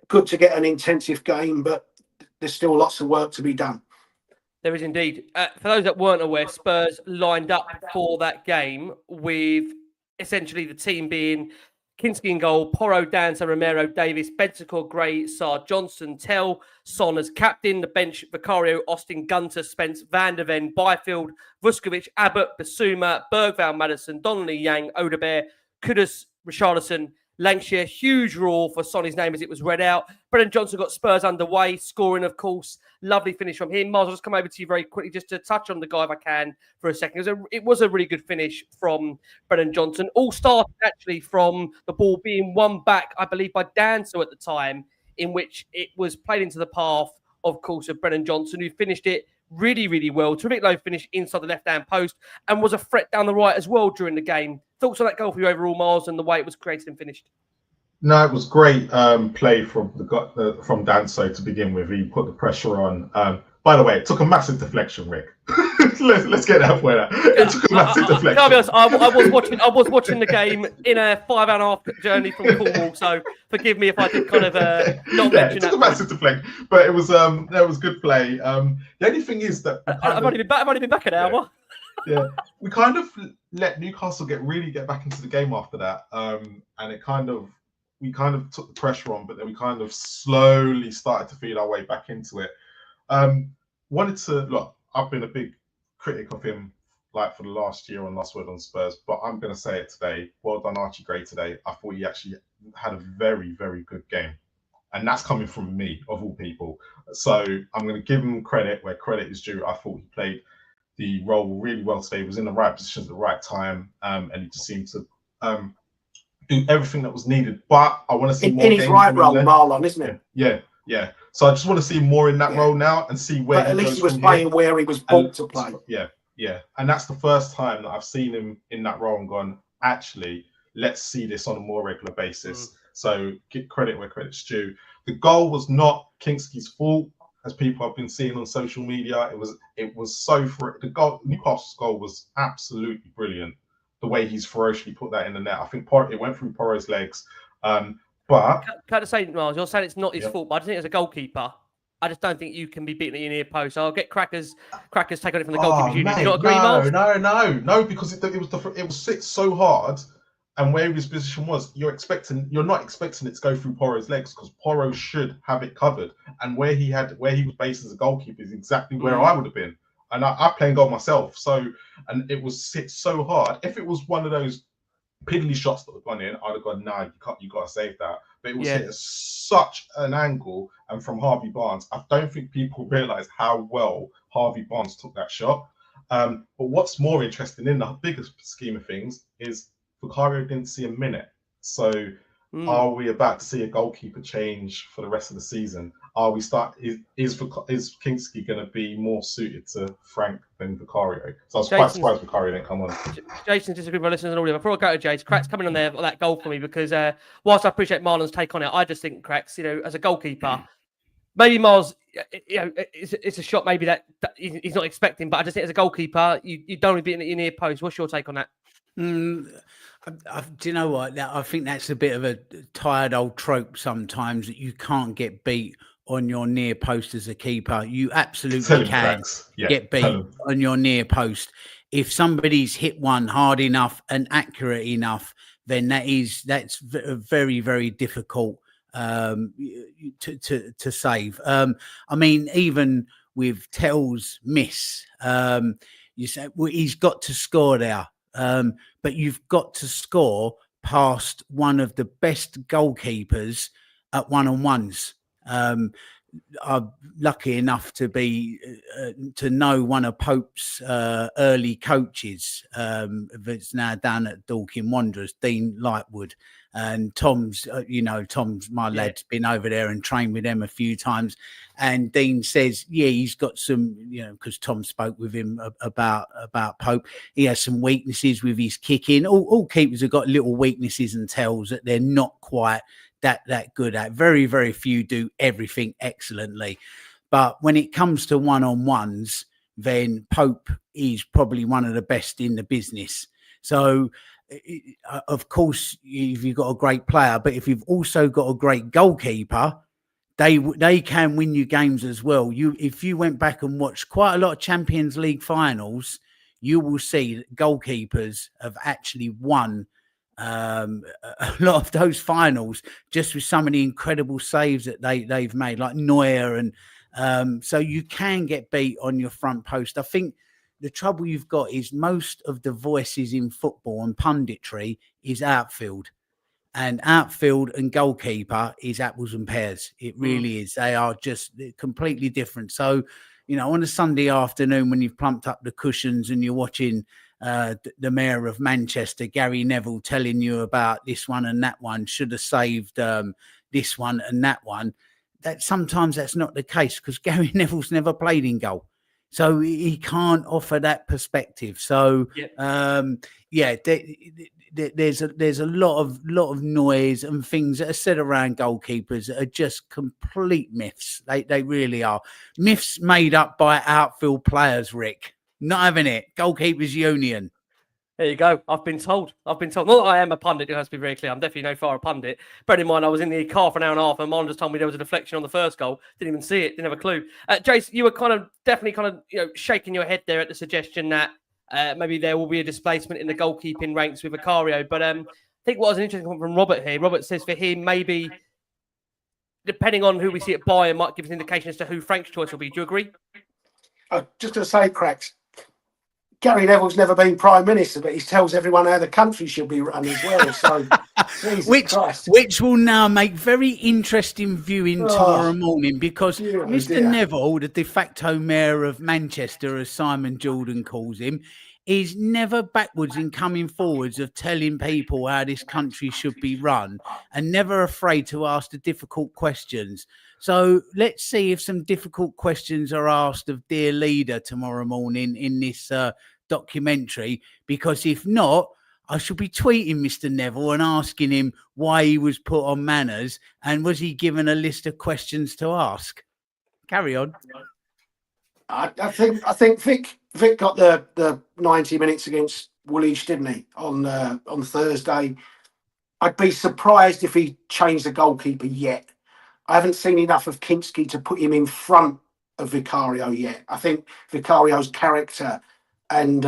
Speaker 6: Good to get an intensive game, but there's still lots of work to be done.
Speaker 3: There is indeed. For those that weren't aware, Spurs lined up for that game with essentially the team being Kinski in goal, Porro, Danza, Romero, Davies, Bentancur, Gray, Sarr, Johnson, Tell, Son as captain, the bench, Vicario, Austin, Gunter, Spence, Van der Ven, Byfield, Vuskovic, Abbott, Basuma, Bergvall, Maddison, Donnelly, Yang, Odebear, Kudus, Richarlison, Lancashire. Huge roar for Sonny's name as it was read out. Brennan Johnson got Spurs underway, scoring, of course. Lovely finish from him. Miles, I'll just come over to you very quickly just to touch on the guy if I can for a second. It was a really good finish from Brennan Johnson. All started actually from the ball being won back, I believe, by Danso at the time, in which it was played into the path, of course, of Brennan Johnson, who finished it really, really well. Terrific low finish inside the left-hand post and was a threat down the right as well during the game. Thoughts on that goal for you overall, Miles, and the way it was created and finished?
Speaker 5: No, it was great play from Danso to begin with. He put the pressure on. By the way, it took a massive deflection, Rick. let's get that for that. It took a massive deflection.
Speaker 3: I'll be honest, I was watching the game in a 5.5-hour journey from Cornwall, so forgive me if I did kind of not mention
Speaker 5: it
Speaker 3: that.
Speaker 5: took a massive deflection, but it was good play. The only thing is that
Speaker 3: I've only been back an hour.
Speaker 5: Yeah, we kind of let Newcastle get back into the game after that, and we kind of took the pressure on, but then we kind of slowly started to feed our way back into it. I've been a big critic of him like for the last year on Last Word on Spurs, but I'm going to say it today. Well done, Archie Gray, today. I thought he actually had a very, very good game. And that's coming from me, of all people. So I'm going to give him credit where credit is due. I thought he played the role really well today. He was in the right position at the right time, and he just seemed to do everything that was needed. But I want to see more
Speaker 6: in his right role, Marlon, isn't it?
Speaker 5: Yeah. So I just want to see more in that role now and see where.
Speaker 6: But at least he was playing where he was bought to play.
Speaker 5: Yeah. And that's the first time that I've seen him in that role and gone, actually, let's see this on a more regular basis. So give credit where credit's due. The goal was not Kinski's fault, as people have been seeing on social media. It was so the goal. Newcastle's goal was absolutely brilliant. The way he's ferociously put that in the net. I think it went through Porro's legs. But
Speaker 3: can I say, Miles, you're saying it's not his fault, but I just think as a goalkeeper, I just don't think you can be beaten at your near post. So I'll get Crackers take on it from the goalkeeper's unit. Do you not agree, Miles?
Speaker 5: No, because it was sit so hard, and where his position was, you're not expecting it to go through Porro's legs, because Porro should have it covered. And where he was based as a goalkeeper is exactly where I would have been. And I play goal myself, and it was sit so hard. If it was one of those piddly shots that were gone in, I'd have gone, you got to save that. But it was hit at such an angle, and from Harvey Barnes, I don't think people realise how well Harvey Barnes took that shot. But what's more interesting in the biggest scheme of things is Vicario didn't see a minute. So are we about to see a goalkeeper change for the rest of the season? Is Kinski going to be more suited to Frank than Vicario? So I was quite surprised Vicario didn't come on.
Speaker 3: Jason's disagreed with my listeners and all. Before I go to Jace, Crack's coming on there for that goal for me, because whilst I appreciate Marlon's take on it, I just think Crack's, as a goalkeeper, maybe Miles, it's a shot maybe that he's not expecting, but I just think as a goalkeeper, you don't want to be in your near post. What's your take on that?
Speaker 4: Do you know what? I think that's a bit of a tired old trope sometimes, that you can't get beat on your near post as a keeper. You absolutely can get beat on your near post. If somebody's hit one hard enough and accurate enough, then that's very, very difficult to save. I mean, even with Tell's miss, you say, well, he's got to score there. But you've got to score past one of the best goalkeepers at one-on-ones. I'm lucky enough to know one of Pope's early coaches that's now down at Dorking Wanderers, Dean Lightwood. And Tom's my lad's been over there and trained with them a few times. And Dean says, he's got some, because Tom spoke with him about Pope. He has some weaknesses with his kicking. All keepers have got little weaknesses and tells that they're not quite that good at. Very, very few do everything excellently. But when it comes to one-on-ones, then Pope is probably one of the best in the business. So, of course, if you've got a great player, but if you've also got a great goalkeeper, they can win you games as well. If you went back and watched quite a lot of Champions League finals, you will see that goalkeepers have actually won a lot of those finals just with some of the incredible saves that they've made, like Neuer. And so you can get beat on your front post. I think the trouble you've got is most of the voices in football and punditry is outfield. And outfield and goalkeeper is apples and pears. It really is. They are just completely different. So, you know, on a Sunday afternoon when you've plumped up the cushions and you're watching the mayor of Manchester, Gary Neville, telling you about this one and that one, should have saved this one and that one, that sometimes that's not the case because Gary Neville's never played in goal. So he can't offer that perspective. So, there's a lot of noise and things that are said around goalkeepers that are just complete myths. They really are myths made up by outfield players. Rick, not having it. Goalkeepers Union.
Speaker 3: There you go. I've been told. Not that I am a pundit. It has to be very clear. I'm definitely no far a pundit. Bear in mind, I was in the car for an hour and a half, and Marlon just told me there was a deflection on the first goal. Didn't even see it. Didn't have a clue. Jace, you were definitely shaking your head there at the suggestion that maybe there will be a displacement in the goalkeeping ranks with Vicario. But I think what was an interesting point from Robert here. Robert says for him, maybe depending on who we see at Bayern, might give us an indication as to who Frank's choice will be. Do you agree?
Speaker 6: Just to say, Cracks, Gary Neville's never been Prime Minister, but he tells everyone how the country should be run as well. So,
Speaker 4: which will now make very interesting viewing tomorrow morning because Mr. Neville, the de facto mayor of Manchester, as Simon Jordan calls him, is never backwards in coming forwards of telling people how this country should be run and never afraid to ask the difficult questions. So let's see if some difficult questions are asked of dear leader tomorrow morning in this documentary, because if not, I shall be tweeting Mr. Neville and asking him why he was put on manners and was he given a list of questions to ask. Carry on.
Speaker 6: I think Vic got the 90 minutes against Woolwich, didn't he, on Thursday? I'd be surprised if he changed the goalkeeper yet. I haven't seen enough of Kinski to put him in front of Vicario yet. I think Vicario's character and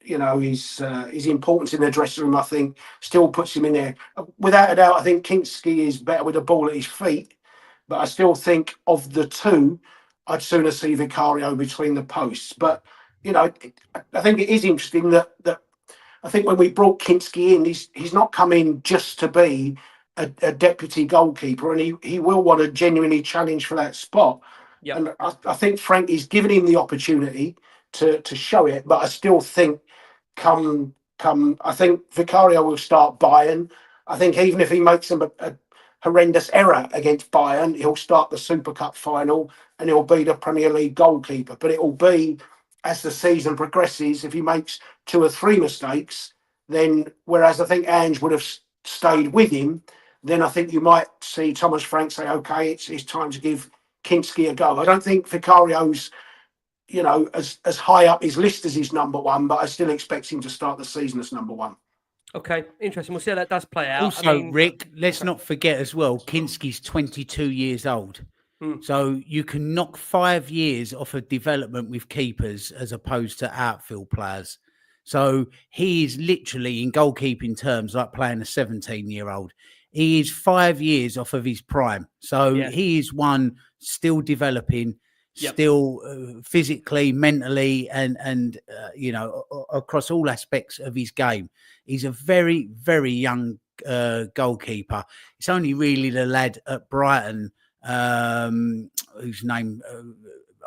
Speaker 6: his importance in the dressing room, I think, still puts him in there. Without a doubt, I think Kinski is better with the ball at his feet, but I still think of the two, I'd sooner see Vicario between the posts. But I think it is interesting that I think when we brought Kinski in, he's not come in just to be a deputy goalkeeper, and he will want to genuinely challenge for that spot. Yep. And I think Frank is giving him the opportunity to show it, but I still think I think Vicario will start Bayern. I think even if he makes a horrendous error against Bayern, he'll start the Super Cup final and he'll be the Premier League goalkeeper. But it will be, as the season progresses, if he makes 2 or 3 mistakes, then whereas I think Ange would have stayed with him, then I think you might see Thomas Frank say, okay, it's time to give Kinski a go. I don't think Vicario's, as high up his list as his number one, but I still expect him to start the season as number one.
Speaker 3: Okay, interesting. We'll see how that does play out.
Speaker 4: Also, Rick, let's not forget as well, Kinski's 22 years old. So you can knock 5 years off of development with keepers as opposed to outfield players. So he is literally, in goalkeeping terms, like playing a 17-year-old. He is 5 years off of his prime. So he is one still developing, still physically, mentally, and across all aspects of his game. He's a very, very young goalkeeper. It's only really the lad at Brighton, whose name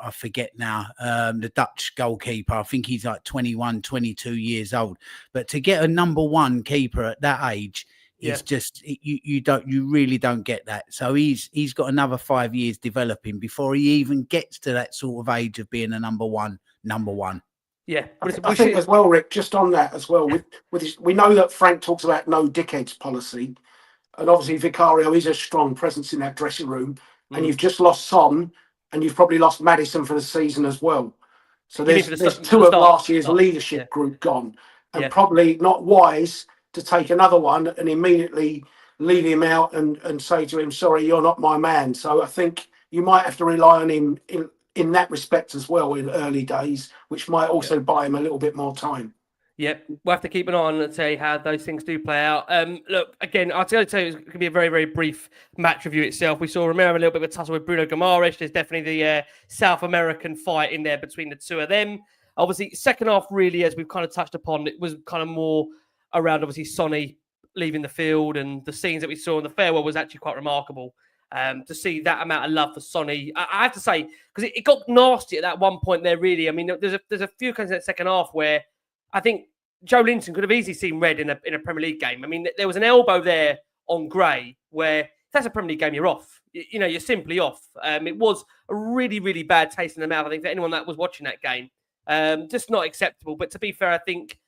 Speaker 4: I forget now, the Dutch goalkeeper. I think he's like 21, 22 years old. But to get a number one keeper at that age, it's just you really don't get that. So he's got another 5 years developing before he even gets to that sort of age of being a number one.
Speaker 3: Yeah,
Speaker 6: I think as well, Rick. Just on that as well, with his, we know that Frank talks about no dickheads policy. and obviously Vicario is a strong presence in that dressing room, and you've just lost Son, and you've probably lost Maddison for the season as well. So there's two of last year's leadership group gone, and probably not wise to take another one and immediately leave him out and say to him, sorry, you're not my man. So I think you might have to rely on him in that respect as well in early days, which might also buy him a little bit more time.
Speaker 3: Yep, we'll have to keep an eye on and see how those things do play out. Look, again, I'll tell you, it's going to be a very, very brief match review itself. We saw Romero a little bit of a tussle with Bruno Guimaraes. There's definitely the South American fight in there between the two of them. Obviously, second half, really, as we've kind of touched upon, it was kind of more around, obviously, Sonny leaving the field, and the scenes that we saw in the farewell was actually quite remarkable. To see that amount of love for Sonny, I have to say, because it got nasty at that one point there, really. I mean, there's a few kinds in that second half where I think Joe Linton could have easily seen red in a Premier League game. I mean, there was an elbow there on Gray where if that's a Premier League game, you're off. You're simply off. It was a really, really bad taste in the mouth, I think, for anyone that was watching that game. Just not acceptable. But to be fair, I think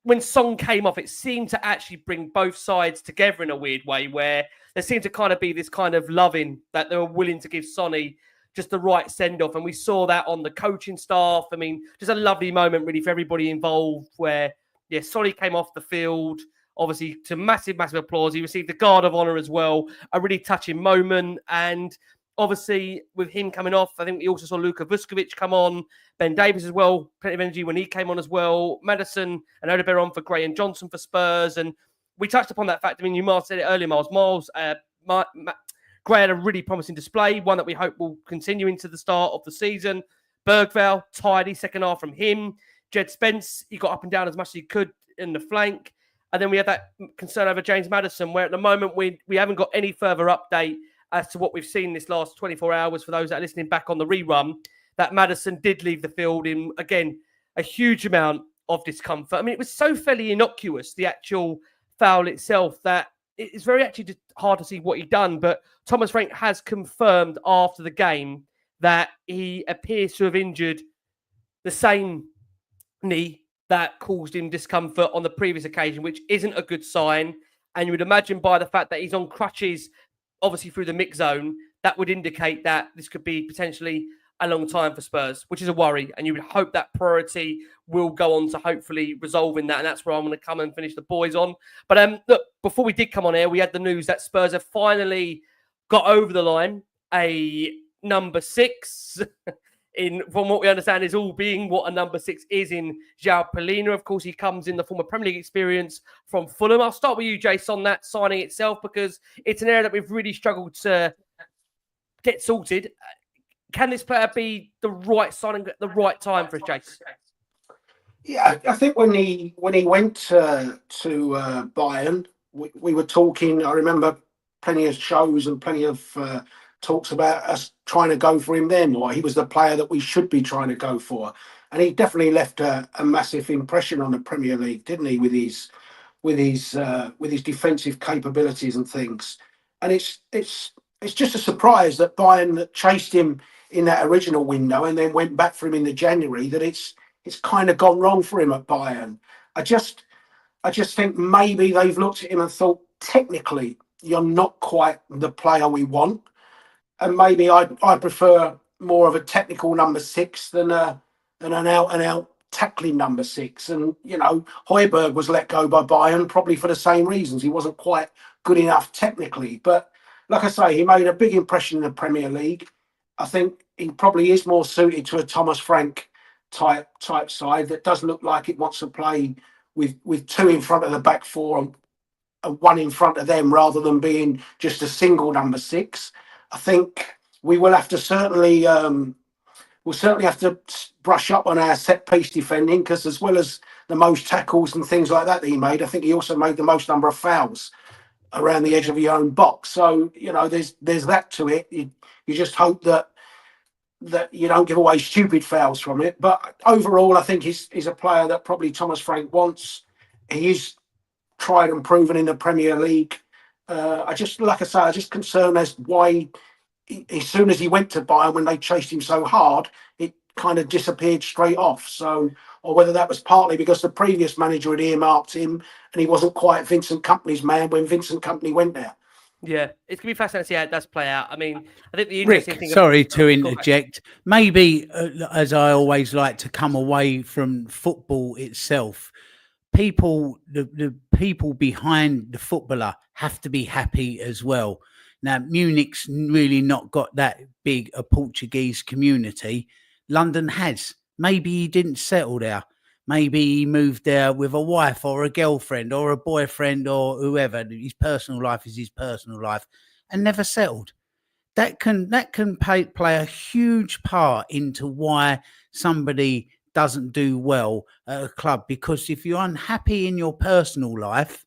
Speaker 3: when Son came off, it seemed to actually bring both sides together in a weird way where there seemed to kind of be this kind of loving that they were willing to give Sonny just the right send-off. And we saw that on the coaching staff. I mean, just a lovely moment really for everybody involved where, Sonny came off the field, obviously to massive, massive applause. He received the Guard of Honour as well, a really touching moment. And obviously with him coming off, I think we also saw Luka Vuskovic come on, Ben Davies as well, plenty of energy when he came on as well, Maddison and Odeberon for Gray and Johnson for Spurs. And we touched upon that fact. I mean, you said it earlier, Miles. Gray had a really promising display, one that we hope will continue into the start of the season. Bergvall, tidy second half from him. Jed Spence, he got up and down as much as he could in the flank. And then we had that concern over James Maddison, where at the moment we haven't got any further update as to what we've seen this last 24 hours for those that are listening back on the rerun, that Maddison did leave the field in, again, a huge amount of discomfort. I mean, it was so fairly innocuous, the actual foul itself, that it's very actually just hard to see what he'd done. But Thomas Frank has confirmed after the game that he appears to have injured the same knee that caused him discomfort on the previous occasion, which isn't a good sign. And you would imagine by the fact that he's on crutches, obviously through the mix zone, that would indicate that this could be potentially a long time for Spurs, which is a worry. And you would hope that priority will go on to hopefully resolving that. And that's where I'm going to come and finish the boys on. But look, before we did come on air, we had the news that Spurs have finally got over the line a number 6 from what we understand is all being what a number 6 is in Joao Palhinha. Of course, he comes in the former Premier League experience from Fulham. I'll start with you, Jason, on that signing itself, because it's an area that we've really struggled to get sorted. Can this player be the right signing at the right time for us, Jason?
Speaker 6: Yeah, I think when he went to Bayern, we were talking. I remember plenty of shows and plenty of talks about us trying to go for him then, or he was the player that we should be trying to go for. And he definitely left a massive impression on the Premier League, didn't he, with his defensive capabilities and things. And it's just a surprise that Bayern chased him in that original window and then went back for him in the January, that it's kind of gone wrong for him at Bayern. I just think maybe they've looked at him and thought, technically, you're not quite the player we want. And maybe I prefer more of a technical number 6 than an out-and-out tackling number 6. And, Højbjerg was let go by Bayern probably for the same reasons. He wasn't quite good enough technically. But like I say, he made a big impression in the Premier League. I think he probably is more suited to a Thomas Frank type side that does look like it wants to play with 2 in front of the back 4 and 1 in front of them, rather than being just a single number 6. I think we will have to certainly have to brush up on our set piece defending, because as well as the most tackles and things like that he made, I think he also made the most number of fouls around the edge of your own box. So there's that to it. You just hope that you don't give away stupid fouls from it. But overall, I think he's a player that probably Thomas Frank wants. He is tried and proven in the Premier League. I just concerned as why, as soon as he went to Bayern, when they chased him so hard, it kind of disappeared straight off. So, or whether that was partly because the previous manager had earmarked him and he wasn't quite Vincent Kompany's man when Vincent Kompany went there.
Speaker 3: Yeah, it's going to be fascinating to see how it does play out. I mean, I think the
Speaker 4: Rick,
Speaker 3: interesting thing...
Speaker 4: sorry to interject. Maybe, as I always like to come away from football itself, the people behind the footballer have to be happy as well. Now, Munich's really not got that big a Portuguese community. London has. Maybe he didn't settle there. Maybe he moved there with a wife or a girlfriend or a boyfriend or whoever. His personal life is his personal life, and never settled. That can play a huge part into why somebody doesn't do well at a club. Because if you're unhappy in your personal life,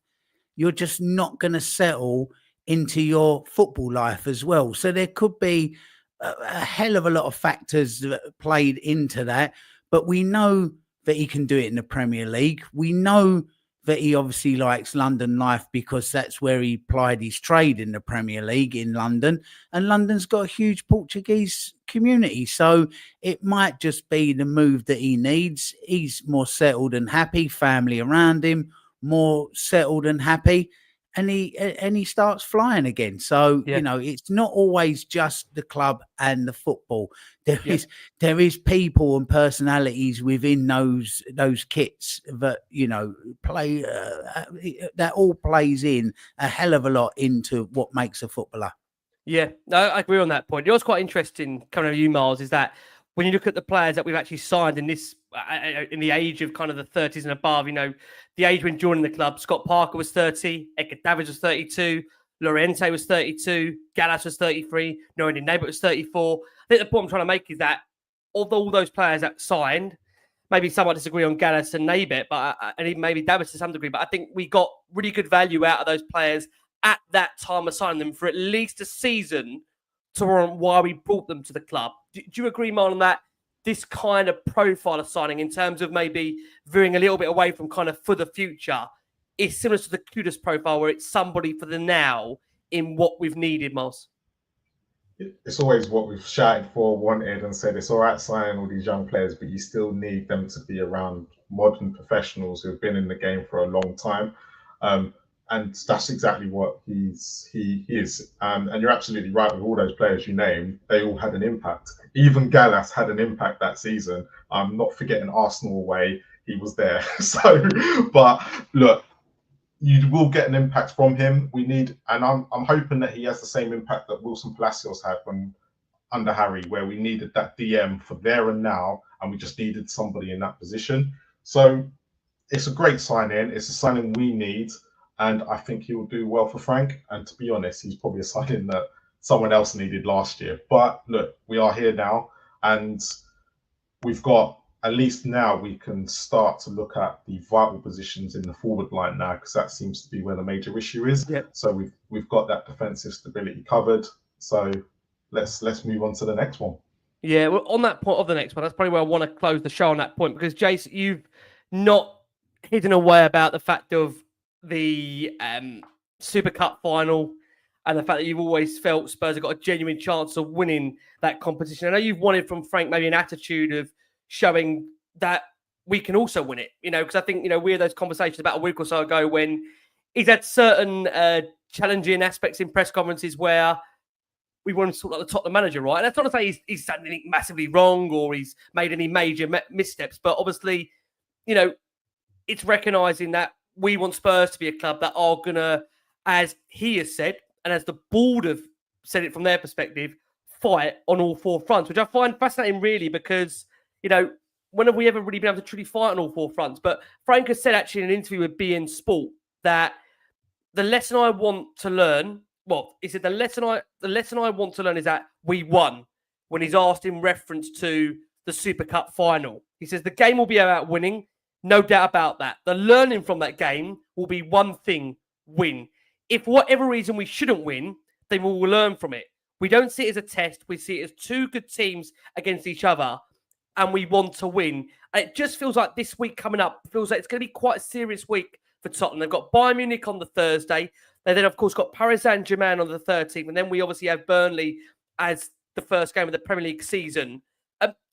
Speaker 4: you're just not going to settle into your football life as well. So there could be a hell of a lot of factors that played into that. But we know that he can do it in the Premier League. We know that he obviously likes London life because that's where he plied his trade in the Premier League in London. And London's got a huge Portuguese community. So it might just be the move that he needs. He's more settled and happy, family around him, more settled and happy. And he starts flying again. So, you know, it's not always just the club and the football. There is people and personalities within those kits that, you know, play that all plays in a hell of a lot into what makes a footballer.
Speaker 3: Yeah, no, I agree on that point. You know what's quite interesting coming over you, Miles, is that when you look at the players that we've actually signed in this, in the age of kind of the 30s and above, you know, the age when joining the club, Scott Parker was 30, Edgar Davies was 32, Llorente was 32, Gallas was 33, Noreen Neighbour was 34. I think the point I'm trying to make is that of all those players that signed, maybe some might disagree on Gallas and Neighbour, but and even maybe Davies to some degree, but I think we got really good value out of those players at that time of signing them for at least a season to warrant why we brought them to the club. Do you agree, Marlon, that this kind of profile of signing in terms of maybe veering a little bit away from kind of for the future is similar to the Kudus profile where it's somebody for the now in what we've needed, Miles?
Speaker 5: It's always what we've shouted for, wanted, and said it's all right signing all these young players, but you still need them to be around modern professionals who have been in the game for a long time. And that's exactly what he is. And you're absolutely right with all those players you named. They all had an impact. Even Gallas had an impact that season. I'm not forgetting Arsenal away. He was there. So, but look, you will get an impact from him. We need, and I'm hoping that he has the same impact that Wilson Palacios had when under Harry, where we needed that DM for there and now, and we just needed somebody in that position. So it's a great signing. It's a signing we need. And I think he will do well for Frank. And to be honest, he's probably a signing that someone else needed last year. But look, we are here now. And we've got, at least now, we can start to look at the vital positions in the forward line now, because that seems to be where the major issue is.
Speaker 3: Yep.
Speaker 5: So we've got that defensive stability covered. So let's move on to the next one.
Speaker 3: Yeah, well, on that point of the next one, that's probably where I want to close the show on that point, because Jace, you've not hidden away about the fact of the Super Cup final and the fact that you've always felt Spurs have got a genuine chance of winning that competition. I know you've wanted from Frank maybe an attitude of showing that we can also win it, you know, because I think, you know, we had those conversations about a week or so ago when he's had certain challenging aspects in press conferences where we want to talk like the Tottenham manager, right? And that's not to say he's done anything massively wrong or he's made any major missteps, but obviously, you know, it's recognising that we want Spurs to be a club that are going to, as he has said, and as the board have said it from their perspective, fight on all four fronts, which I find fascinating, really, because, you know, when have we ever really been able to truly fight on all four fronts? But Frank has said actually in an interview with BN Sport that the lesson I want to learn, well, he said the lesson I want to learn is that we won, when he's asked in reference to the Super Cup final. He says the game will be about winning. No doubt about that. The learning from that game will be one thing: win. If for whatever reason we shouldn't win, then we will learn from it. We don't see it as a test. We see it as two good teams against each other, and we want to win. And it just feels like this week coming up feels like it's going to be quite a serious week for Tottenham. They've got Bayern Munich on the Thursday. They then, of course, got Paris Saint-Germain on the 13th. And then we obviously have Burnley as the first game of the Premier League season.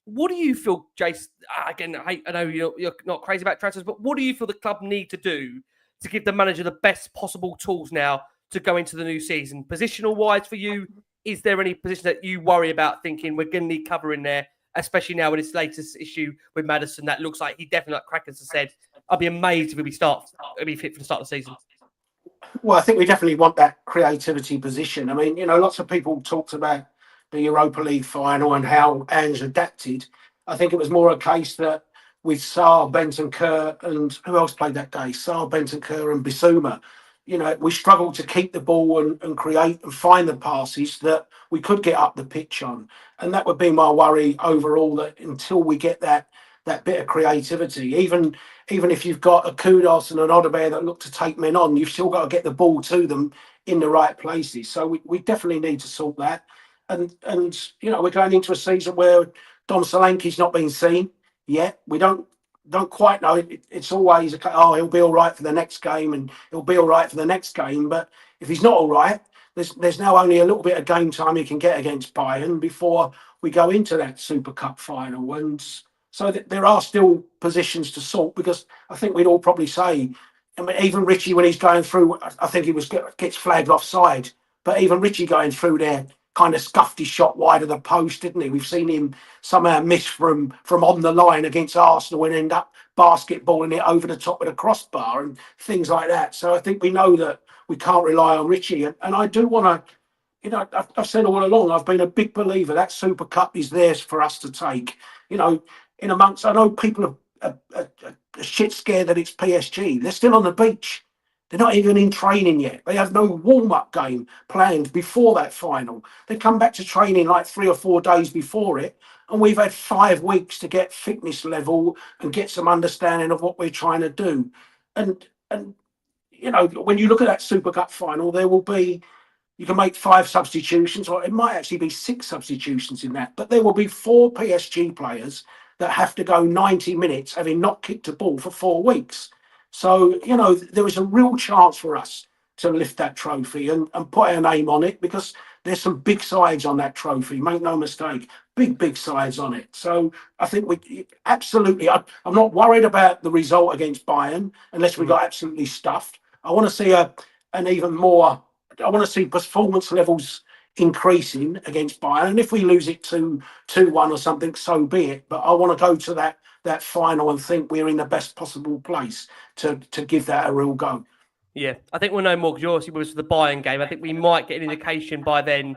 Speaker 3: What do you feel, Jace? Again, I know you're not crazy about transfers, but what do you feel the club need to do to give the manager the best possible tools now to go into the new season? Positional wise for you, is there any position that you worry about thinking we're going to need cover in there, especially now with this latest issue with Maddison? That looks like he definitely, like Crackers has said, I'd be amazed if he'd be fit for the start of the season.
Speaker 6: Well, I think we definitely want that creativity position. I mean, lots of people talked about the Europa League final and how Ange adapted. I think it was more a case that with Sarr, Bentancur, and who else played that day? Sarr, Bentancur, and Bissouma. We struggled to keep the ball and create and find the passes that we could get up the pitch on. And that would be my worry overall, that until we get that bit of creativity, even if you've got a Kudos and an Odebear that look to take men on, you've still got to get the ball to them in the right places. So we definitely need to sort that. And we're going into a season where Dom Solanke's not been seen yet. We don't quite know. It's always he'll be all right for the next game, and he'll be all right for the next game. But if he's not all right, there's now only a little bit of game time he can get against Bayern before we go into that Super Cup final. And so there are still positions to sort, because I think we'd all probably say, I mean, even Richie, when he's going through, I think he gets flagged offside. But even Richie going through there kind of scuffed his shot wide of the post, didn't he? We've seen him somehow miss from on the line against Arsenal and end up basketballing it over the top of the crossbar and things like that. So I think we know that we can't rely on Richie. And I do want to, I've said all along, I've been a big believer that Super Cup is theirs for us to take. In amongst, I know people are shit scared that it's PSG. They're still on the beach. They're not even in training yet. They have no warm-up game planned before that final. They come back to training like 3 or 4 days before it, and we've had 5 weeks to get fitness level and get some understanding of what we're trying to do. And when you look at that Super Cup final, there will be, you can make 5 substitutions, or it might actually be 6 substitutions in that, but there will be 4 PSG players that have to go 90 minutes having not kicked a ball for 4 weeks. So, there is a real chance for us to lift that trophy and put our name on it, because there's some big sides on that trophy. Make no mistake, big sides on it. So I think we absolutely, I'm not worried about the result against Bayern unless we got absolutely stuffed. I want to see I want to see performance levels increasing against Bayern. And if we lose it 2-1 or something, so be it. But I want to go to that final and think we're in the best possible place to give that a real go.
Speaker 3: Yeah, I think we'll know more, because obviously was the Bayern game. I think we might get an indication by then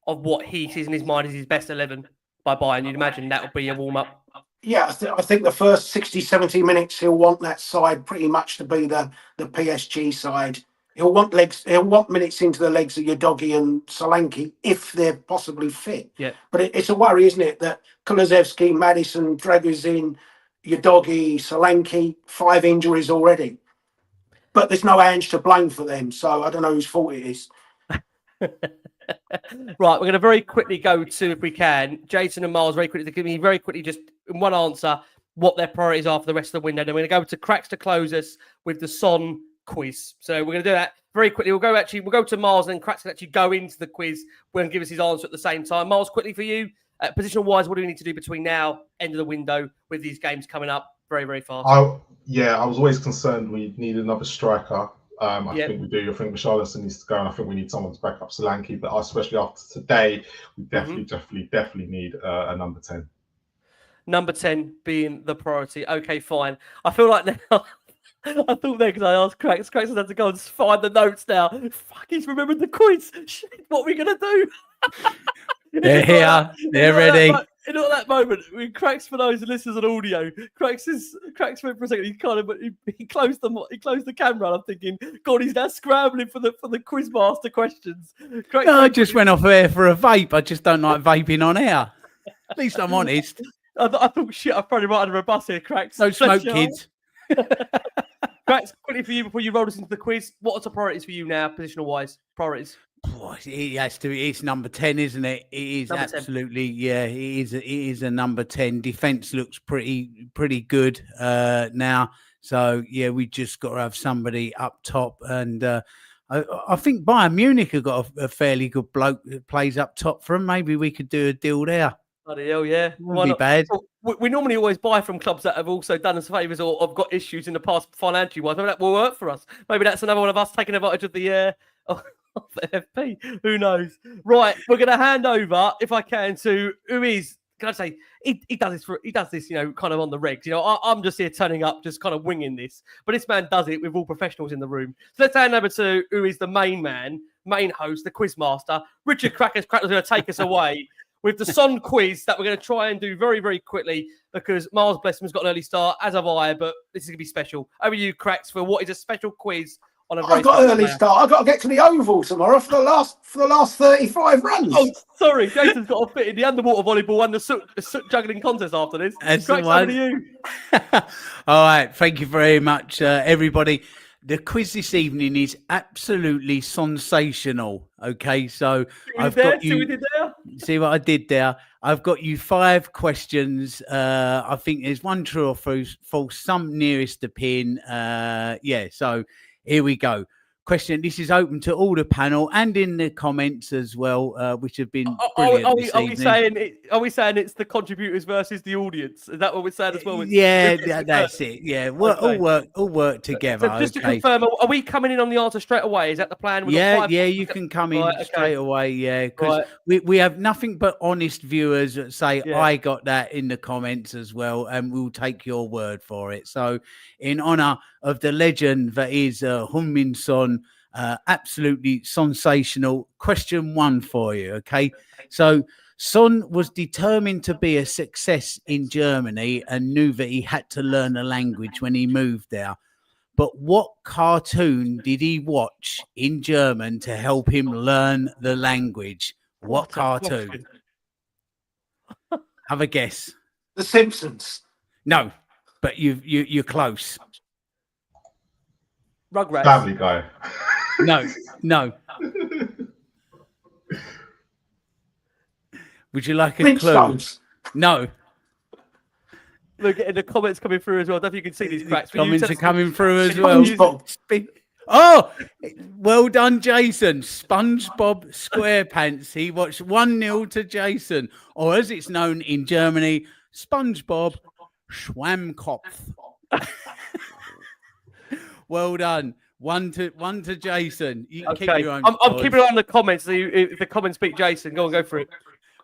Speaker 3: of what he sees in his mind as his best 11 by Bayern. You'd imagine that would be a warm-up.
Speaker 6: Yeah, I think the first 60, 70 minutes, he'll want that side pretty much to be the PSG side. He'll want minutes into the legs of Udogie and Solanke if they're possibly fit.
Speaker 3: Yeah.
Speaker 6: But it's a worry, isn't it, that Kulusevski, Maddison, Dragozin, Udogie, Solanke, 5 injuries already. But there's no Ange to blame for them, so I don't know whose fault it is.
Speaker 3: Right, we're going to very quickly go to, if we can, Jason and Miles very quickly, to give me very quickly, just in one answer, what their priorities are for the rest of the window. Then we're going to go to Cracks to close us with the Son quiz. So we're going to do that very quickly. We'll go to Miles, and then Cracks can actually go into the quiz. We're going to give us his answer at the same time. Miles, quickly for you, positional wise, what do we need to do between now, end of the window, with these games coming up very, very fast?
Speaker 5: I was always concerned we need another striker. I think we do. I think Richarlison needs to go, and I think we need someone to back up Solanke. But especially after today, we definitely need a number 10. Number
Speaker 3: 10 being the priority. Okay, fine. I feel like now. I thought there, because I asked Cracks has had to go and find the notes now. Fuck, he's remembered the quiz. Shit, what are we going to do?
Speaker 4: They're here. They're ready.
Speaker 3: In all that moment, when Cracks, for those listeners on audio, Cracks went for a second. He closed the camera. And I'm thinking, God, he's now scrambling for the quiz master questions.
Speaker 4: I just went off air for a vape. I just don't like vaping on air. At least I'm honest.
Speaker 3: I thought, shit, I've thrown him right under a bus here, Cracks.
Speaker 4: No smoke, kids.
Speaker 3: Cracks, quickly for you before you roll us into the quiz. What are the priorities for you now, positional wise? Priorities.
Speaker 4: It has to. It's number 10, isn't it? It is number absolutely. 10. Yeah, it is a number 10. Defense looks pretty good now. So yeah, we just got to have somebody up top, and I think Bayern Munich have got a fairly good bloke that plays up top for them. Maybe we could do a deal there.
Speaker 3: Bloody hell, yeah.
Speaker 4: Wouldn't be bad.
Speaker 3: We normally always buy from clubs that have also done us favours or have got issues in the past financially wise. Maybe that will work for us. Maybe that's another one of us taking advantage of the FP. Who knows? Right, we're going to hand over, if I can, to who is. Can I say he does this, kind of on the regs. I'm just here turning up, just kind of winging this. But this man does it with all professionals in the room. So let's hand over to who is the main host, the quiz master. Richard Cracknell's going to take us away with the Son quiz that we're going to try and do very, very quickly because Miles Blessman's got an early start, as have I, but this is going to be special. Over to you, Cracks, for what is a special quiz.
Speaker 6: I've got an early start. I've got to get to the Oval tomorrow for the last 35 runs.
Speaker 3: Oh, sorry. Jason's got to fit in the underwater volleyball and the soot juggling contest after this.
Speaker 4: That's
Speaker 3: Cracks, over to you.
Speaker 4: All right. Thank you very much, everybody. The quiz this evening is absolutely sensational. Okay, so I've got you. See what I did there? I've got you 5 questions. I think there's one true or false, some nearest the pin. So here we go. Question. This is open to all the panel and in the comments as well, which have been brilliant
Speaker 3: Are we saying it's the contributors versus the audience? Is that what we're saying as well?
Speaker 4: Yeah, that's it. Yeah, all work together.
Speaker 3: So just to confirm, are we coming in on the answer straight away? Is that the plan?
Speaker 4: You can come in straight away. Yeah, because we have nothing but honest viewers that say I got that in the comments as well, and we'll take your word for it. So, in honour of the legend that is Heung-Min Son. Absolutely sensational. Question 1 for you. Okay, so Son was determined to be a success in Germany and knew that he had to learn the language when he moved there. But what cartoon did he watch in German to help him learn the language? What cartoon? Have a guess.
Speaker 6: The Simpsons.
Speaker 4: No, but you're close.
Speaker 3: Rugrats.
Speaker 5: Family Guy.
Speaker 4: No. Would you like a clue? No.
Speaker 3: Look at the comments coming through as well. I don't know if you can see these cracks.
Speaker 4: Comments are coming through as well. Oh, well done, Jason. SpongeBob SquarePants. He watched 1-0 to Jason, or as it's known in Germany, SpongeBob Schwammkopf. Well done. One to Jason. You can keep your own.
Speaker 3: I'm keeping it on the comments. So if the comments beat Jason, go for it.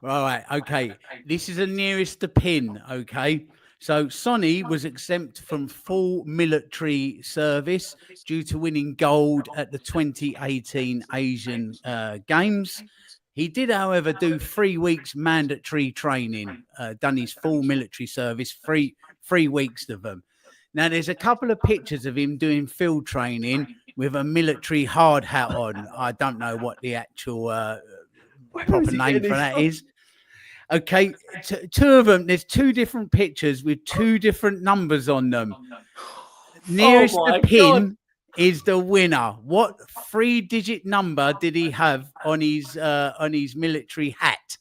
Speaker 4: All right. Okay. This is the nearest to pin. Okay. So Sonny was exempt from full military service due to winning gold at the 2018 Asian Games. He did, however, do 3 weeks mandatory training. Done his full military service, three weeks of them. Now, there's a couple of pictures of him doing field training with a military hard hat on. I don't know what the actual proper name for that is. Okay, 2 of them. There's 2 different pictures with 2 different numbers on them. Nearest the pin is the winner. What 3-digit number did he have on his military hat?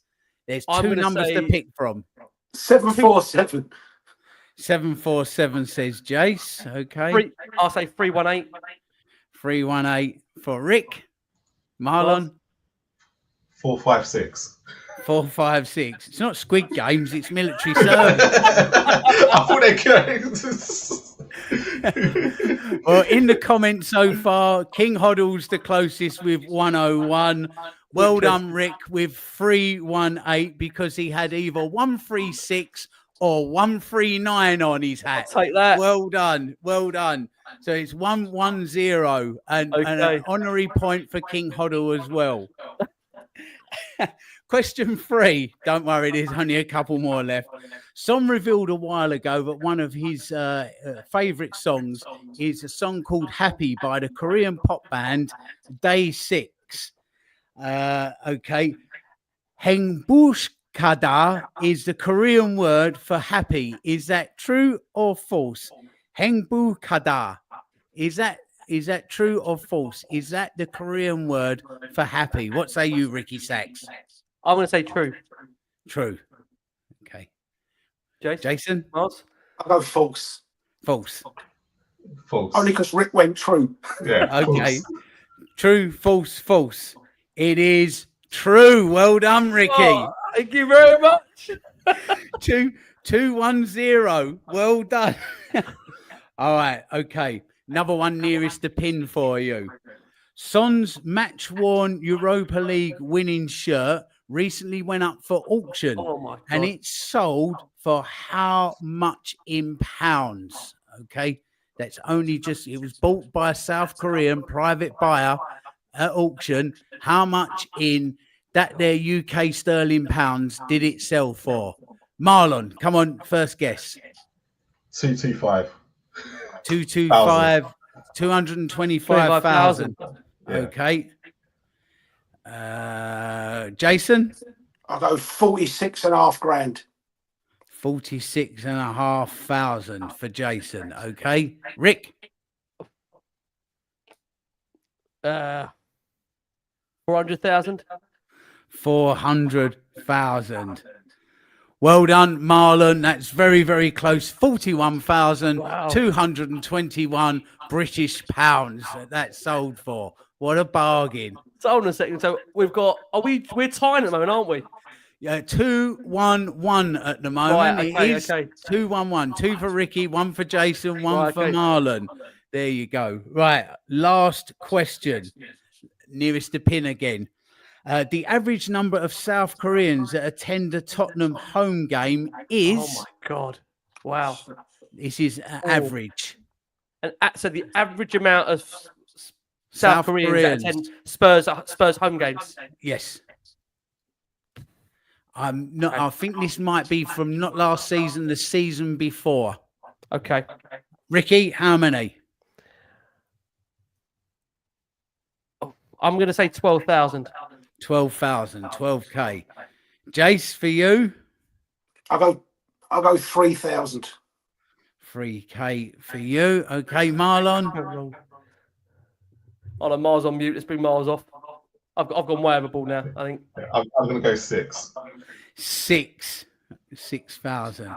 Speaker 4: There's 2 numbers to pick from.
Speaker 6: 747.
Speaker 4: 747 says Jace. Okay.
Speaker 3: I'll say 318.
Speaker 4: 318 for Rick. Marlon.
Speaker 5: 456.
Speaker 4: 456. It's not Squid Games, it's military service.
Speaker 5: I thought they could.
Speaker 4: Well, in the comments so far, King Hoddle's the closest with 101. Well done, Rick, with 318 because he had either 136 or 139 on his hat.
Speaker 3: I'll take that.
Speaker 4: Well done. So it's 110 and an honorary point for King Hoddle as well. Question 3. Don't worry, there's only a couple more left. Son revealed a while ago that one of his favourite songs is a song called Happy by the Korean pop band Day 6. Okay. Hengbuskada is the Korean word for happy. Is that true or false? Hengbuskada. Is that true or false? Is that the Korean word for happy? What say you, Ricky Sachs?
Speaker 3: I'm going to say true.
Speaker 4: True. Okay.
Speaker 3: Jason?
Speaker 6: I'll go false.
Speaker 4: False.
Speaker 6: Only because Rick went true.
Speaker 5: Yeah.
Speaker 4: Okay. False. True, false. It is True. Well done, Ricky.
Speaker 3: Oh, thank you very much.
Speaker 4: 2-1-0. Well done. All right. Okay. Another one nearest the pin for you. Son's match-worn Europa League winning shirt recently went up for auction.
Speaker 3: Oh my God.
Speaker 4: And it's sold for how much in pounds? Okay. That's only just, it was bought by a South Korean private buyer at auction. How much in that there UK sterling pounds did it sell for? Marlon, come on, first guess.
Speaker 5: 225.
Speaker 4: 225, 225,000.
Speaker 5: Yeah.
Speaker 4: Okay. Jason?
Speaker 6: I'll go 46.5 grand.
Speaker 4: 46,500 for Jason. Okay. Rick?
Speaker 3: 400,000.
Speaker 4: 400,000. Well done, Marlon. That's very, very close. 41,221 British pounds that sold for. What a bargain.
Speaker 3: So hold on a second. So we've got, we're tying at the moment, aren't we?
Speaker 4: Yeah, 2-1-1 at the moment.
Speaker 3: Right, okay,
Speaker 4: it is
Speaker 3: okay.
Speaker 4: 2-1-1. 2 for Ricky, 1 for Jason, 1
Speaker 3: Right,
Speaker 4: for
Speaker 3: okay.
Speaker 4: Marlon. There you go. Right, last question. Nearest the pin again. The average number of South Koreans that attend a Tottenham home game is...
Speaker 3: Oh, my God. Wow.
Speaker 4: This is average.
Speaker 3: And so the average amount of South Koreans that attend Spurs home games.
Speaker 4: Yes. I think this might be from not last season, the season before.
Speaker 3: Okay.
Speaker 4: Ricky, how many?
Speaker 3: I'm going to say 12,000.
Speaker 4: 12,000, 12K. Jace, for you?
Speaker 6: I'll go 3,000.
Speaker 4: 3K for you. Okay, Marlon?
Speaker 3: Hold on, Miles on mute. Let's bring Miles off. I've gone way overboard now, I think.
Speaker 5: I'm going to go 6.
Speaker 4: 6,000.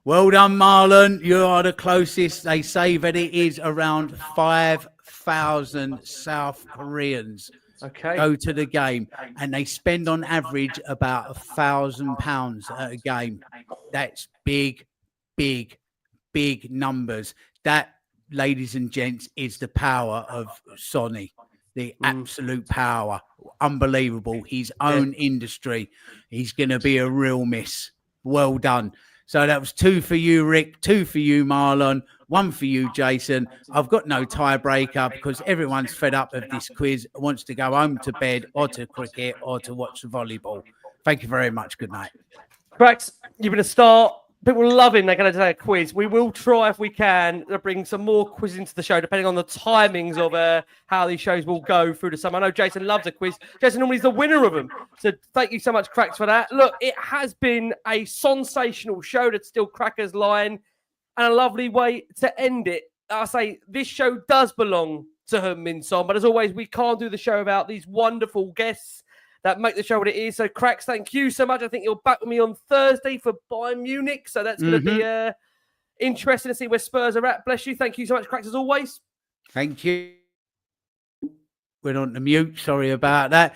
Speaker 4: Well done, Marlon. You are the closest. They say that it is around 5,000 South Koreans go to the game, and they spend on average about £1,000 at a game. That's big, big, big numbers. That, ladies and gents, is the power of Sonny. The absolute power. Unbelievable. His own industry. He's going to be a real miss. Well done. So that was 2 for you, Rick, 2 for you, Marlon, 1 for you, Jason. I've got no tiebreaker because everyone's fed up of this quiz, wants to go home to bed or to cricket or to watch the volleyball. Thank you very much. Good night.
Speaker 3: Cracks, you've been a star. People are loving they're going to take a quiz. We will try, if we can, to bring some more quizzes into the show, depending on the timings of how these shows will go through the summer. I know Jason loves a quiz. Jason normally is the winner of them. So thank you so much, Cracks, for that. Look, it has been a sensational show that's still Crackers line and a lovely way to end it. I say this show does belong to Heung-Min Son, but as always, we can't do the show without these wonderful guests that make the show what it is. So, Cracks, thank you so much. I think you're back with me on Thursday for Bayern Munich. So that's going to be interesting to see where Spurs are at. Bless you. Thank you so much, Cracks, as always.
Speaker 4: Thank you. Went on to mute. Sorry about that.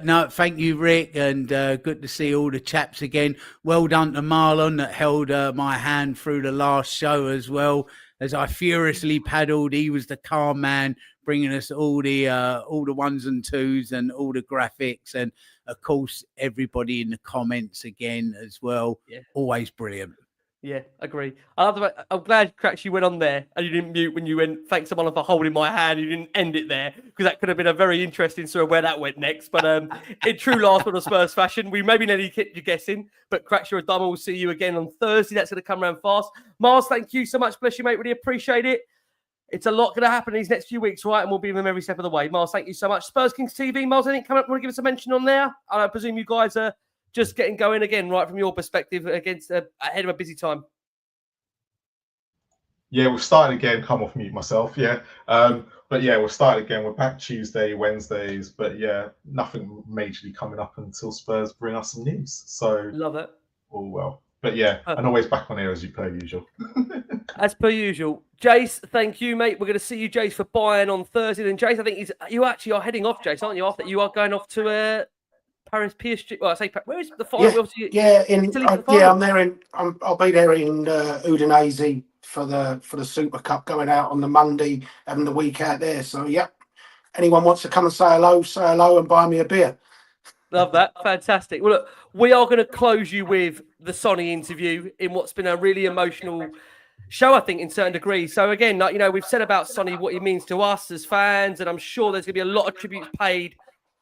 Speaker 4: No, thank you, Rick. And good to see all the chaps again. Well done to Marlon that held my hand through the last show as well. As I furiously paddled, he was the calm man, bringing us all the ones and twos and all the graphics, and of course everybody in the comments again as well. Yeah. Always brilliant.
Speaker 3: Yeah, agree. I'm glad, Cracks, you went on there and you didn't mute when you went, thanks someone for holding my hand. You didn't end it there, because that could have been a very interesting story where that went next. But in true last one of Spurs fashion, we maybe nearly kept you guessing. But Cracks, you're a dumb. We'll see you again on Thursday. That's going to come around fast. Miles, thank you so much. Bless you, mate. Really appreciate it. It's a lot going to happen in these next few weeks, right? And we'll be with them every step of the way. Miles, thank you so much. Spurs Kings TV. Miles, anything coming up? Want to give us a mention on there? I presume you guys are just getting going again, right, from your perspective, against ahead of a busy time.
Speaker 5: Yeah, we've started again. Come off mute myself. Yeah. But yeah, we'll start again. We're back Tuesday, Wednesdays. But yeah, nothing majorly coming up until Spurs bring us some news. So
Speaker 3: love it.
Speaker 5: All well. But yeah, and always back on air as per usual.
Speaker 3: As per usual. Jace, thank you, mate. We're going to see you, Jace, for Bayern on Thursday. And Jace, I think you actually are heading off, Jace, aren't you? After you are going off to Paris PSG. Well, I say where is the final?
Speaker 6: Yeah, I'm there I'll be there in Udinese for the Super Cup, going out on the Monday, having the week out there. So anyone wants to come and say hello and buy me a beer.
Speaker 3: Love that. Fantastic. Well, look, we are going to close you with the Sonny interview in what's been a really emotional show, I think, in certain degrees. So again, we've said about Sonny what he means to us as fans, and I'm sure there's going to be a lot of tributes paid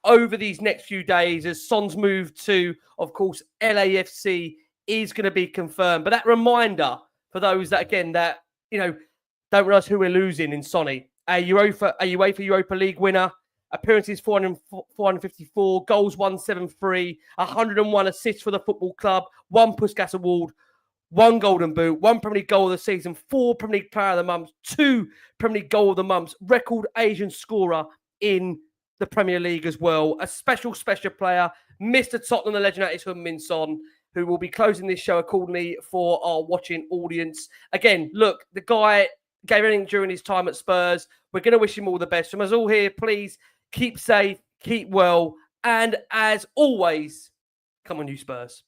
Speaker 3: over these next few days as Son's move to, of course, LAFC is going to be confirmed. But that reminder for those that, again, don't realise who we're losing in Sonny. A UEFA Europa League winner, appearances 454, goals 173, 101 assists for the football club, 1 Puskas Award, 1 Golden Boot, 1 Premier League goal of the season, 4 Premier League Player of the Month, 2 Premier League goal of the months, record Asian scorer in the Premier League as well. A special player, Mr. Tottenham, the legend, is Heung-Min Son, who will be closing this show accordingly for our watching audience. Again, look, the guy gave everything during his time at Spurs. We're going to wish him all the best. From us all here, please keep safe, keep well, and as always, come on, you Spurs.